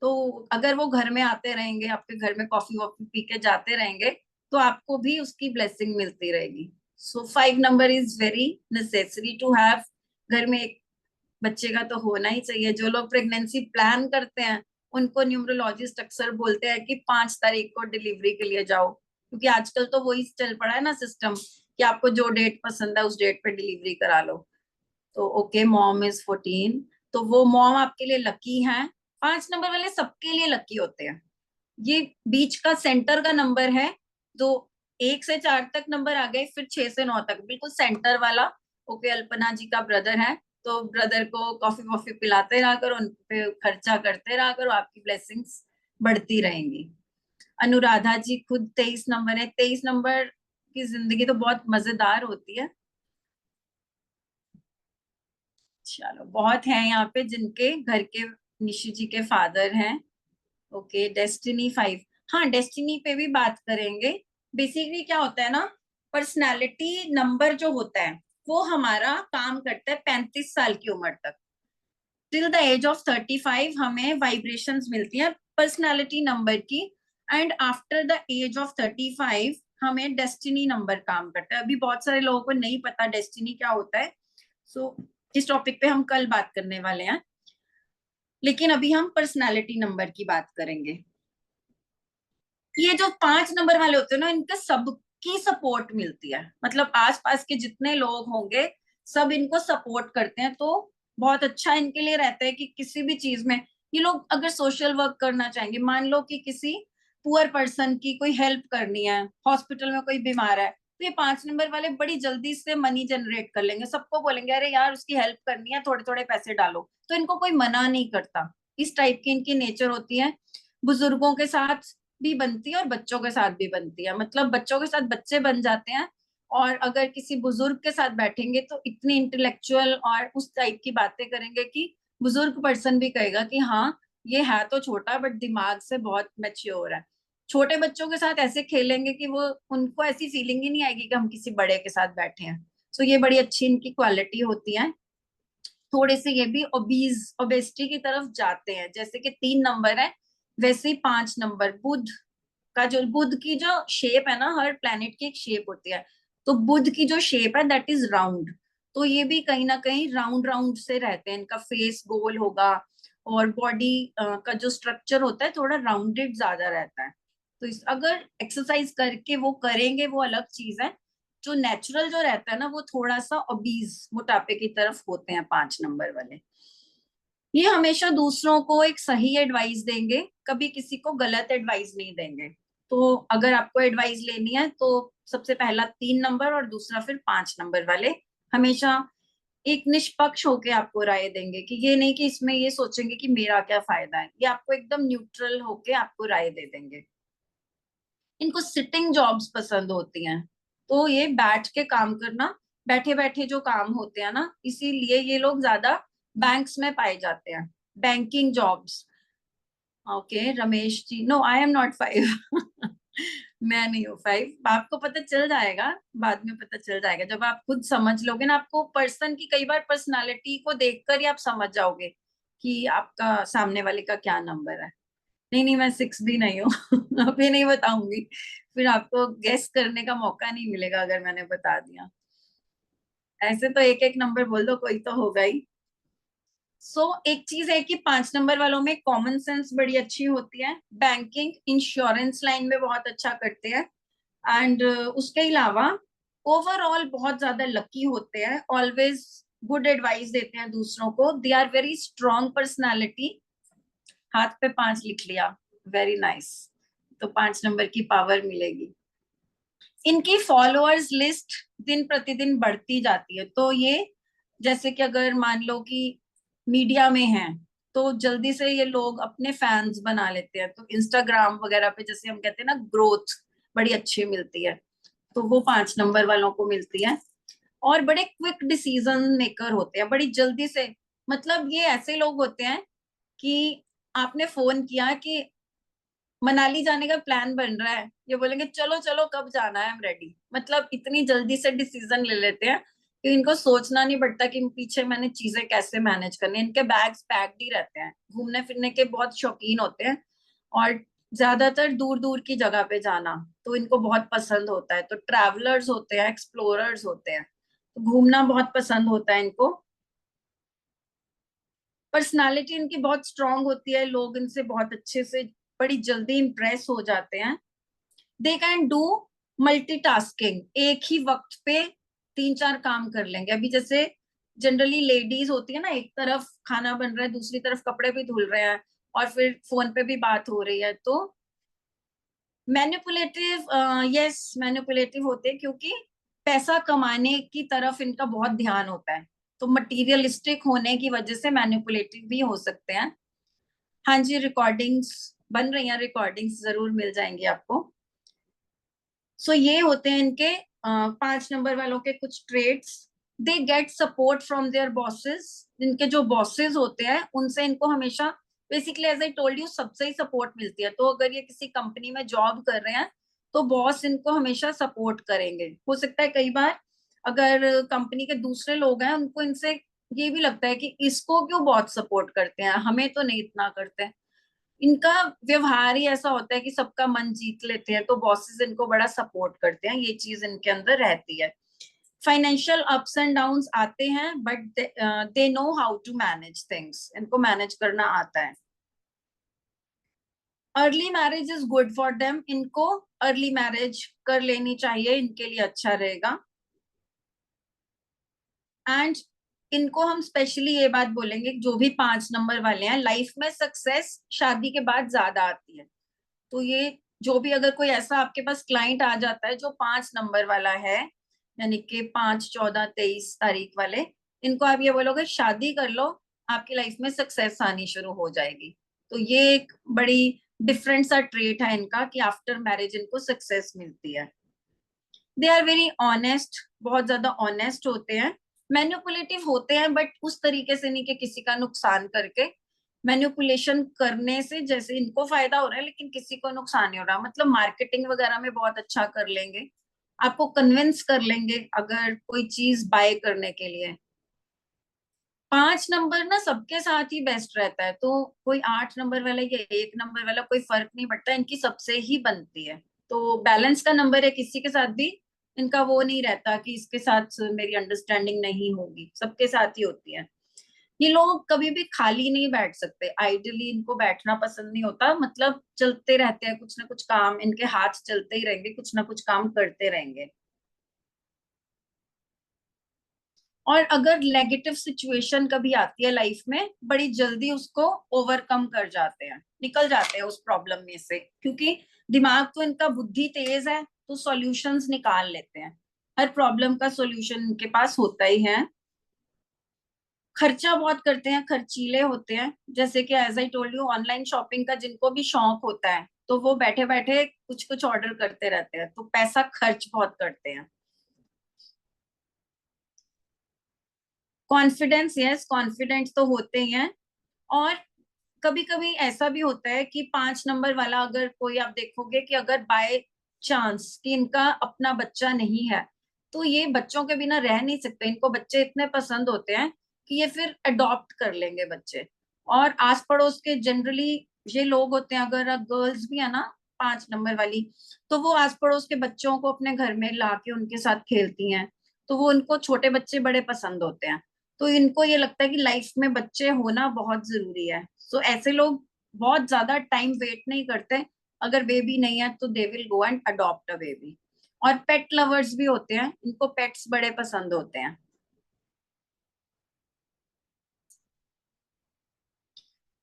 तो अगर वो घर में आते रहेंगे, आपके घर में कॉफी वॉफी पी के जाते रहेंगे, तो आपको भी उसकी ब्लेसिंग मिलती रहेगी। So 5 number is very necessary to have. घर में एक बच्चे का तो होना ही चाहिए। जो लोग प्रेगनेंसी प्लान करते हैं, उनको न्यूमरोलॉजिस्ट अक्सर बोलते हैं कि 5 तारीख को डिलीवरी के लिए जाओ, क्योंकि आजकल तो वही चल पड़ा है ना सिस्टम, कि आपको जो डेट पसंद है उस डेट पे डिलीवरी करा लो। तो ओके, मॉम इज 14, तो वो मॉम आपके लिए लकी है। 5 नंबर वाले सबके लिए लकी होते हैं। ये बीच का सेंटर का नंबर है, तो 1 से 4 तक नंबर आ गए, फिर 6 से 9 तक बिल्कुल सेंटर वाला। ओके, अल्पना जी का ब्रदर है, तो ब्रदर को कॉफी वॉफी पिलाते रहा करो, उन पे खर्चा करते रहा करो, आपकी ब्लेसिंग्स बढ़ती रहेंगी। अनुराधा जी खुद 23 नंबर है। 23 नंबर की जिंदगी तो बहुत मजेदार होती है। चलो, बहुत है यहाँ पे जिनके घर के निशु जी के फादर हैं। Okay, destiny 5। हाँ, डेस्टिनी पे भी बात करेंगे। बेसिकली क्या होता है ना, पर्सनालिटी नंबर जो होता है वो हमारा काम करता है 35 साल की उम्र तक। टिल द एज ऑफ 35 हमें वाइब्रेशंस मिलती हैं पर्सनालिटी नंबर की, and after the age of 35 हमें डेस्टिनी नंबर काम करता है। अभी बहुत सारे लोगों को नहीं पता डेस्टिनी क्या होता है। सो इस टॉपिक पे हम कल बात करने वाले हैं, लेकिन अभी हम पर्सनालिटी नंबर की बात करेंगे। ये जो 5 नंबर वाले होते हैं ना, इनका सब सबकी सपोर्ट मिलती है, मतलब आसपास के जितने लोग होंगे सब इनको सपोर्ट करते हैं, तो बहुत अच्छा इनके लिए रहता है कि किसी भी चीज में ये लोग अगर सोशल वर्क करना चाहेंगे, मान लो कि किसी पुअर पर्सन की कोई हेल्प करनी है, हॉस्पिटल में कोई बीमार है, तो ये 5 नंबर वाले बड़ी जल्दी से मनी जनरेट कर लेंगे, सबको बोलेंगे अरे यार उसकी हेल्प करनी है, थोड़े थोड़े पैसे डालो, तो इनको कोई मना नहीं करता। इस टाइप की इनकी नेचर होती है। बुजुर्गों के साथ भी बनती है और बच्चों के साथ भी बनती है, मतलब बच्चों के साथ बच्चे बन जाते हैं, और अगर किसी बुजुर्ग के साथ बैठेंगे तो इतनी इंटेलेक्चुअल और उस टाइप की बातें करेंगे कि बुजुर्ग पर्सन भी कहेगा कि हाँ ये है तो छोटा बट दिमाग से बहुत मैच्योर है। छोटे बच्चों के साथ ऐसे खेलेंगे कि वो उनको ऐसी फीलिंग ही नहीं आएगी कि हम किसी बड़े के साथ बैठे हैं। सो ये बड़ी अच्छी इनकी क्वालिटी होती है। थोड़े से ये भी ओबेसिटी की तरफ जाते हैं, जैसे कि 3 नंबर है वैसे ही 5 नंबर बुध का, जो बुध की जो शेप है ना, हर प्लेनेट की एक शेप होती है, तो बुध की जो शेप है दैट इज राउंड, तो ये भी कहीं ना कहीं राउंड राउंड से रहते हैं, इनका फेस गोल होगा और बॉडी का जो स्ट्रक्चर होता है थोड़ा राउंडेड ज्यादा रहता है। तो अगर एक्सरसाइज करके वो करेंगे वो अलग चीज है, जो नेचुरल जो रहता है ना वो थोड़ा सा ओबीज मोटापे की तरफ होते हैं 5 नंबर वाले। ये हमेशा दूसरों को एक सही एडवाइस देंगे, कभी किसी को गलत एडवाइस नहीं देंगे। तो अगर आपको एडवाइस लेनी है तो सबसे पहला 3 नंबर और दूसरा फिर 5 नंबर वाले हमेशा एक निष्पक्ष होके आपको राय देंगे, कि ये नहीं कि इसमें ये सोचेंगे कि मेरा क्या फायदा है, ये आपको एकदम न्यूट्रल होके आपको राय दे देंगे। इनको सिटिंग जॉब्स पसंद होती हैं, तो ये बैठ के काम करना, बैठे बैठे जो काम होते हैं ना, इसीलिए ये लोग ज्यादा बैंक्स में पाए जाते हैं, banking jobs. Okay Ramesh ji, no I am not 5। मैं नहीं हूँ 5, आपको पता चल जाएगा, बाद में पता चल जाएगा जब आप खुद समझ लोगे ना, आपको पर्सन की कई बार पर्सनालिटी को देखकर ही आप समझ जाओगे कि आपका सामने वाले का क्या नंबर है। नहीं नहीं मैं 6 भी नहीं हूँ। अभी नहीं बताऊंगी, फिर आपको गेस करने का मौका नहीं मिलेगा अगर मैंने बता दिया। ऐसे तो एक एक नंबर बोल दो, कोई तो होगा ही। एक चीज है कि 5 नंबर वालों में कॉमन सेंस बड़ी अच्छी होती है, बैंकिंग इंश्योरेंस लाइन में बहुत अच्छा करते हैं, एंड उसके अलावा ओवरऑल बहुत ज्यादा लकी होते हैं, ऑलवेज गुड एडवाइस देते हैं दूसरों को, they are very strong personality. हाथ पे 5 लिख लिया, वेरी नाइस। तो 5 नंबर की पावर मिलेगी। इनकी फॉलोअर्स लिस्ट दिन प्रतिदिन बढ़ती जाती है, तो ये जैसे कि अगर मान लो कि मीडिया में है तो जल्दी से ये लोग अपने फैंस बना लेते हैं, तो इंस्टाग्राम वगैरह पे जैसे हम कहते हैं ना ग्रोथ बड़ी अच्छी मिलती है, तो वो 5 नंबर वालों को मिलती है। और बड़े क्विक डिसीजन मेकर होते हैं, बड़ी जल्दी से, मतलब ये ऐसे लोग होते हैं कि आपने फोन किया कि मनाली जाने का प्लान बन रहा है, ये बोलेंगे चलो चलो कब जाना है, आई एम रेडी, मतलब इतनी जल्दी से डिसीजन ले लेते हैं कि इनको सोचना नहीं पड़ता कि पीछे मैंने चीजें कैसे मैनेज करनी है। इनके बैग्स पैक्ड ही रहते हैं, घूमने फिरने के बहुत शौकीन होते हैं, और ज्यादातर दूर दूर की जगह पे जाना तो इनको बहुत पसंद होता है, तो ट्रैवलर्स होते हैं, एक्सप्लोरर्स होते हैं, तो घूमना बहुत पसंद होता है इनको। पर्सनालिटी इनकी बहुत स्ट्रांग होती है, लोग इनसे बहुत अच्छे से बड़ी जल्दी इंप्रेस हो जाते हैं। दे कैन डू मल्टीटास्किंग, एक ही वक्त पे 3-4 काम कर लेंगे। अभी जैसे जनरली लेडीज होती है ना, एक तरफ खाना बन रहा है दूसरी तरफ कपड़े भी धुल रहे हैं और फिर फोन पे भी बात हो रही है, तो मैनिपुलेटिव, यस मैनिपुलेटिव होते हैं, क्योंकि पैसा कमाने की तरफ इनका बहुत ध्यान होता है, तो मटीरियलिस्टिक होने की वजह से मैनिपुलेटिव भी हो सकते हैं। हाँ जी रिकॉर्डिंग्स बन रही हैं, रिकॉर्डिंग्स जरूर मिल जाएंगी आपको। ये होते हैं इनके 5 नंबर वालों के कुछ trades. They get support from their bosses, इनके जो बॉसेस होते हैं उनसे इनको हमेशा, basically as I told you, सबसे ही सपोर्ट मिलती है, तो अगर ये किसी कंपनी में जॉब कर रहे हैं तो बॉस इनको हमेशा सपोर्ट करेंगे। हो सकता है कई बार अगर कंपनी के दूसरे लोग हैं उनको इनसे ये भी लगता है कि इसको क्यों बहुत सपोर्ट करते हैं, हमें तो नहीं इतना करते। इनका व्यवहार ही ऐसा होता है कि सबका मन जीत लेते हैं, तो बॉसेस इनको बड़ा सपोर्ट करते हैं, ये चीज इनके अंदर रहती है। फाइनेंशियल अप्स एंड डाउन्स आते हैं but they know how to manage things, इनको मैनेज करना आता है। Early marriage is good for them, इनको अर्ली मैरिज कर लेनी चाहिए, इनके लिए अच्छा रहेगा। एंड इनको हम स्पेशली ये बात बोलेंगे, जो भी 5 नंबर वाले हैं, लाइफ में सक्सेस शादी के बाद ज्यादा आती है। तो ये जो भी अगर कोई ऐसा आपके पास क्लाइंट आ जाता है जो 5 नंबर वाला है, यानी कि 5, 14, 23 तारीख वाले, इनको आप ये बोलोगे शादी कर लो, आपकी लाइफ में सक्सेस आनी शुरू हो जाएगी। तो ये एक बड़ी डिफरेंट सा ट्रेट है इनका कि आफ्टर मैरिज इनको सक्सेस मिलती है। दे आर वेरी ऑनेस्ट, बहुत ज्यादा ऑनेस्ट होते हैं। मैन्युपुलेटिव होते हैं बट उस तरीके से नहीं कि किसी का नुकसान करके। मैन्युपुलेशन करने से जैसे इनको फायदा हो रहा है लेकिन किसी को नुकसान नहीं हो रहा, मतलब मार्केटिंग वगैरह में बहुत अच्छा कर लेंगे, आपको कन्विंस कर लेंगे अगर कोई चीज बाय करने के लिए। 5 नंबर ना सबके साथ ही बेस्ट रहता है, तो कोई 8 नंबर वाला या 1 नंबर वाला कोई फर्क नहीं पड़ता, इनकी सबसे ही बनती है। तो बैलेंस का नंबर है, किसी के साथ भी इनका वो नहीं रहता कि इसके साथ मेरी अंडरस्टैंडिंग नहीं होगी, सबके साथ ही होती है। ये लोग कभी भी खाली नहीं बैठ सकते, आइडली इनको बैठना पसंद नहीं होता, मतलब चलते रहते हैं कुछ ना कुछ काम, इनके हाथ चलते ही रहेंगे, कुछ ना कुछ काम करते रहेंगे। और अगर नेगेटिव सिचुएशन कभी आती है लाइफ में, बड़ी जल्दी उसको ओवरकम कर जाते हैं, निकल जाते हैं उस प्रॉब्लम में से, क्योंकि दिमाग तो इनका बुद्धि तेज है, तो सॉल्यूशंस निकाल लेते हैं, हर प्रॉब्लम का सॉल्यूशन इनके पास होता ही है। खर्चा बहुत करते हैं, खर्चीले होते हैं, जैसे कि as I told you, online shopping का जिनको भी शौक होता है तो वो बैठे बैठे कुछ कुछ ऑर्डर करते रहते हैं, तो पैसा खर्च बहुत करते हैं। कॉन्फिडेंस, यस कॉन्फिडेंट तो होते ही हैं। और कभी कभी ऐसा भी होता है कि 5 नंबर वाला, अगर कोई आप देखोगे कि अगर बाय चांस कि इनका अपना बच्चा नहीं है, तो ये बच्चों के बिना रह नहीं सकते, इनको बच्चे इतने पसंद होते हैं कि ये फिर अडॉप्ट कर लेंगे बच्चे। और आस पड़ोस के जनरली ये लोग होते हैं, अगर गर्ल्स भी है ना 5 नंबर वाली, तो वो आस पड़ोस के बच्चों को अपने घर में लाके उनके साथ खेलती हैं, तो वो उनको छोटे बच्चे बड़े पसंद होते हैं। तो इनको ये लगता है कि लाइफ में बच्चे होना बहुत जरूरी है, सो ऐसे लोग बहुत ज्यादा टाइम वेट नहीं करते, अगर बेबी नहीं है तो they will go and adopt a baby. और पेट लवर्स भी होते हैं, इनको पेट्स बड़े पसंद होते हैं।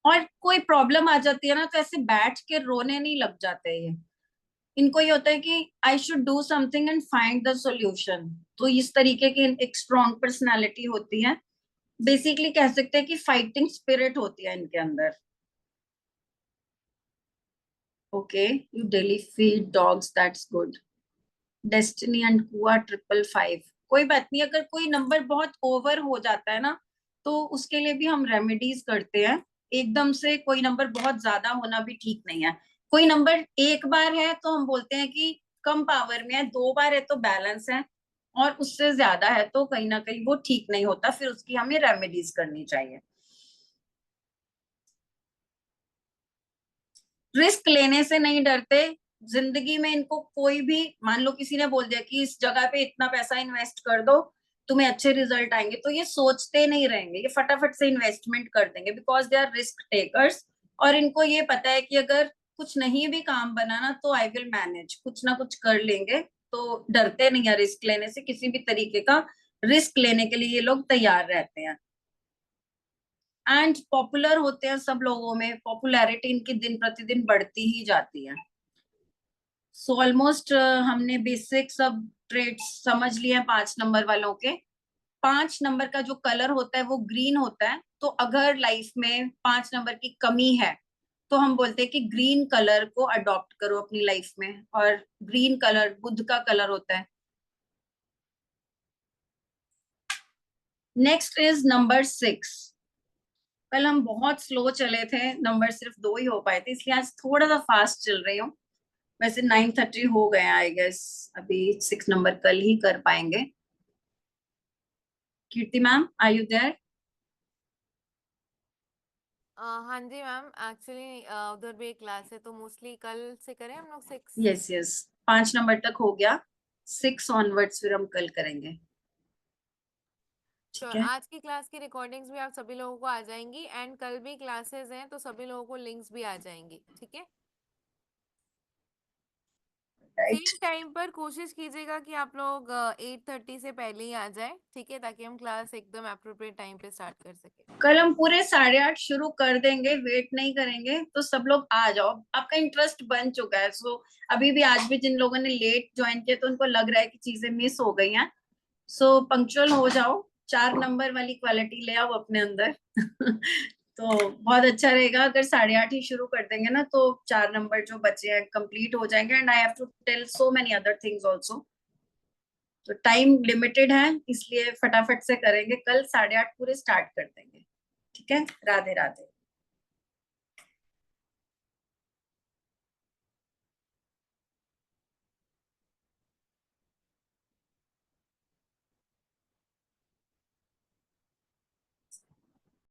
और कोई प्रॉब्लम आ जाती है ना तो ऐसे बैठ के रोने नहीं लग जाते ये, इनको ये होता है कि I should do something and find the solution. तो इस तरीके की एक स्ट्रॉन्ग पर्सनालिटी होती है, बेसिकली कह सकते हैं कि फाइटिंग स्पिरिट होती है इनके अंदर। Okay, you daily feed dogs, that's good. Destiny and कुआ 555, कोई बात नहीं, अगर कोई नंबर बहुत ओवर हो जाता है ना तो उसके लिए भी हम रेमेडीज करते हैं। एकदम से कोई नंबर बहुत ज्यादा होना भी ठीक नहीं है। कोई नंबर एक बार है तो हम बोलते हैं कि कम पावर में है, 2 बार है तो बैलेंस है, और उससे ज्यादा है तो कहीं ना कहीं वो ठीक नहीं होता, फिर उसकी हमें रेमेडीज करनी चाहिए। रिस्क लेने से नहीं डरते, जिंदगी में इनको कोई भी, मान लो किसी ने बोल दिया कि इस जगह पे इतना पैसा इन्वेस्ट कर दो तुम्हें अच्छे रिजल्ट आएंगे, तो ये सोचते नहीं रहेंगे, ये फटाफट से इन्वेस्टमेंट कर देंगे, because they are risk takers. और इनको ये पता है कि अगर कुछ नहीं भी काम बना ना तो आई विल मैनेज, कुछ ना कुछ कर लेंगे। तो डरते नहीं है रिस्क लेने से, किसी भी तरीके का रिस्क लेने के लिए ये लोग तैयार रहते हैं। एंड पॉपुलर होते हैं सब लोगों में, पॉपुलैरिटी इनकी दिन प्रतिदिन बढ़ती ही जाती है। सो ऑलमोस्ट हमने बेसिक सब ट्रेड्स समझ लिए हैं 5 नंबर वालों के। 5 नंबर का जो कलर होता है वो ग्रीन होता है, तो अगर लाइफ में 5 नंबर की कमी है तो हम बोलते हैं कि ग्रीन कलर को अडॉप्ट करो अपनी लाइफ में, और ग्रीन कलर बुध का कलर होता है। Next is number 6। कल हम बहुत स्लो चले थे, नंबर सिर्फ 2 ही हो पाए थे, इसलिए आज थोड़ा सा फास्ट चल रही हूँ। वैसे 9:30 हो गए आई गेस, अभी 6 नंबर कल ही कर पाएंगे। कीर्ति मैम, आर यू देयर? हाँ जी मैम, एक्चुअली उधर भी एक क्लास है तो मोस्टली कल से करें हम लोग 6। यस यस, 5 नंबर तक हो गया, 6 ऑनवर्ड्स फिर हम कल करेंगे। श्योर, ठीक है। आज की क्लास की रिकॉर्डिंग्स भी आप सभी लोगों को आ जाएंगी, एंड कल भी क्लासेस हैं तो सभी लोगों को लिंक्स भी आ जाएंगी, ठीक है। राइट। सेम टाइम पर कोशिश कीजिएगा कि आप लोग 8:30 से पहले ही आ जाए, ठीक है, ताकि हम क्लास एकदम अप्रोप्रिएट टाइम पे स्टार्ट कर सके। कल हम पूरे 8:30 शुरू कर देंगे, वेट नहीं करेंगे, तो सब लोग आ जाओ। आपका इंटरेस्ट बन चुका है, सो अभी भी आज भी जिन लोगों ने लेट ज्वाइन किया तो उनको लग रहा है कि चीजें मिस हो गई हैं, सो पंक्चुअल हो जाओ, 4 नंबर वाली क्वालिटी ले आओ अपने अंदर। तो बहुत अच्छा रहेगा अगर 8:30 ही शुरू कर देंगे ना, तो 4 नंबर जो बचे हैं कंप्लीट हो जाएंगे। And I have to tell so many other things also, तो टाइम लिमिटेड है, इसलिए फटाफट से करेंगे। कल 8:30 पूरे स्टार्ट कर देंगे। ठीक है, राधे राधे।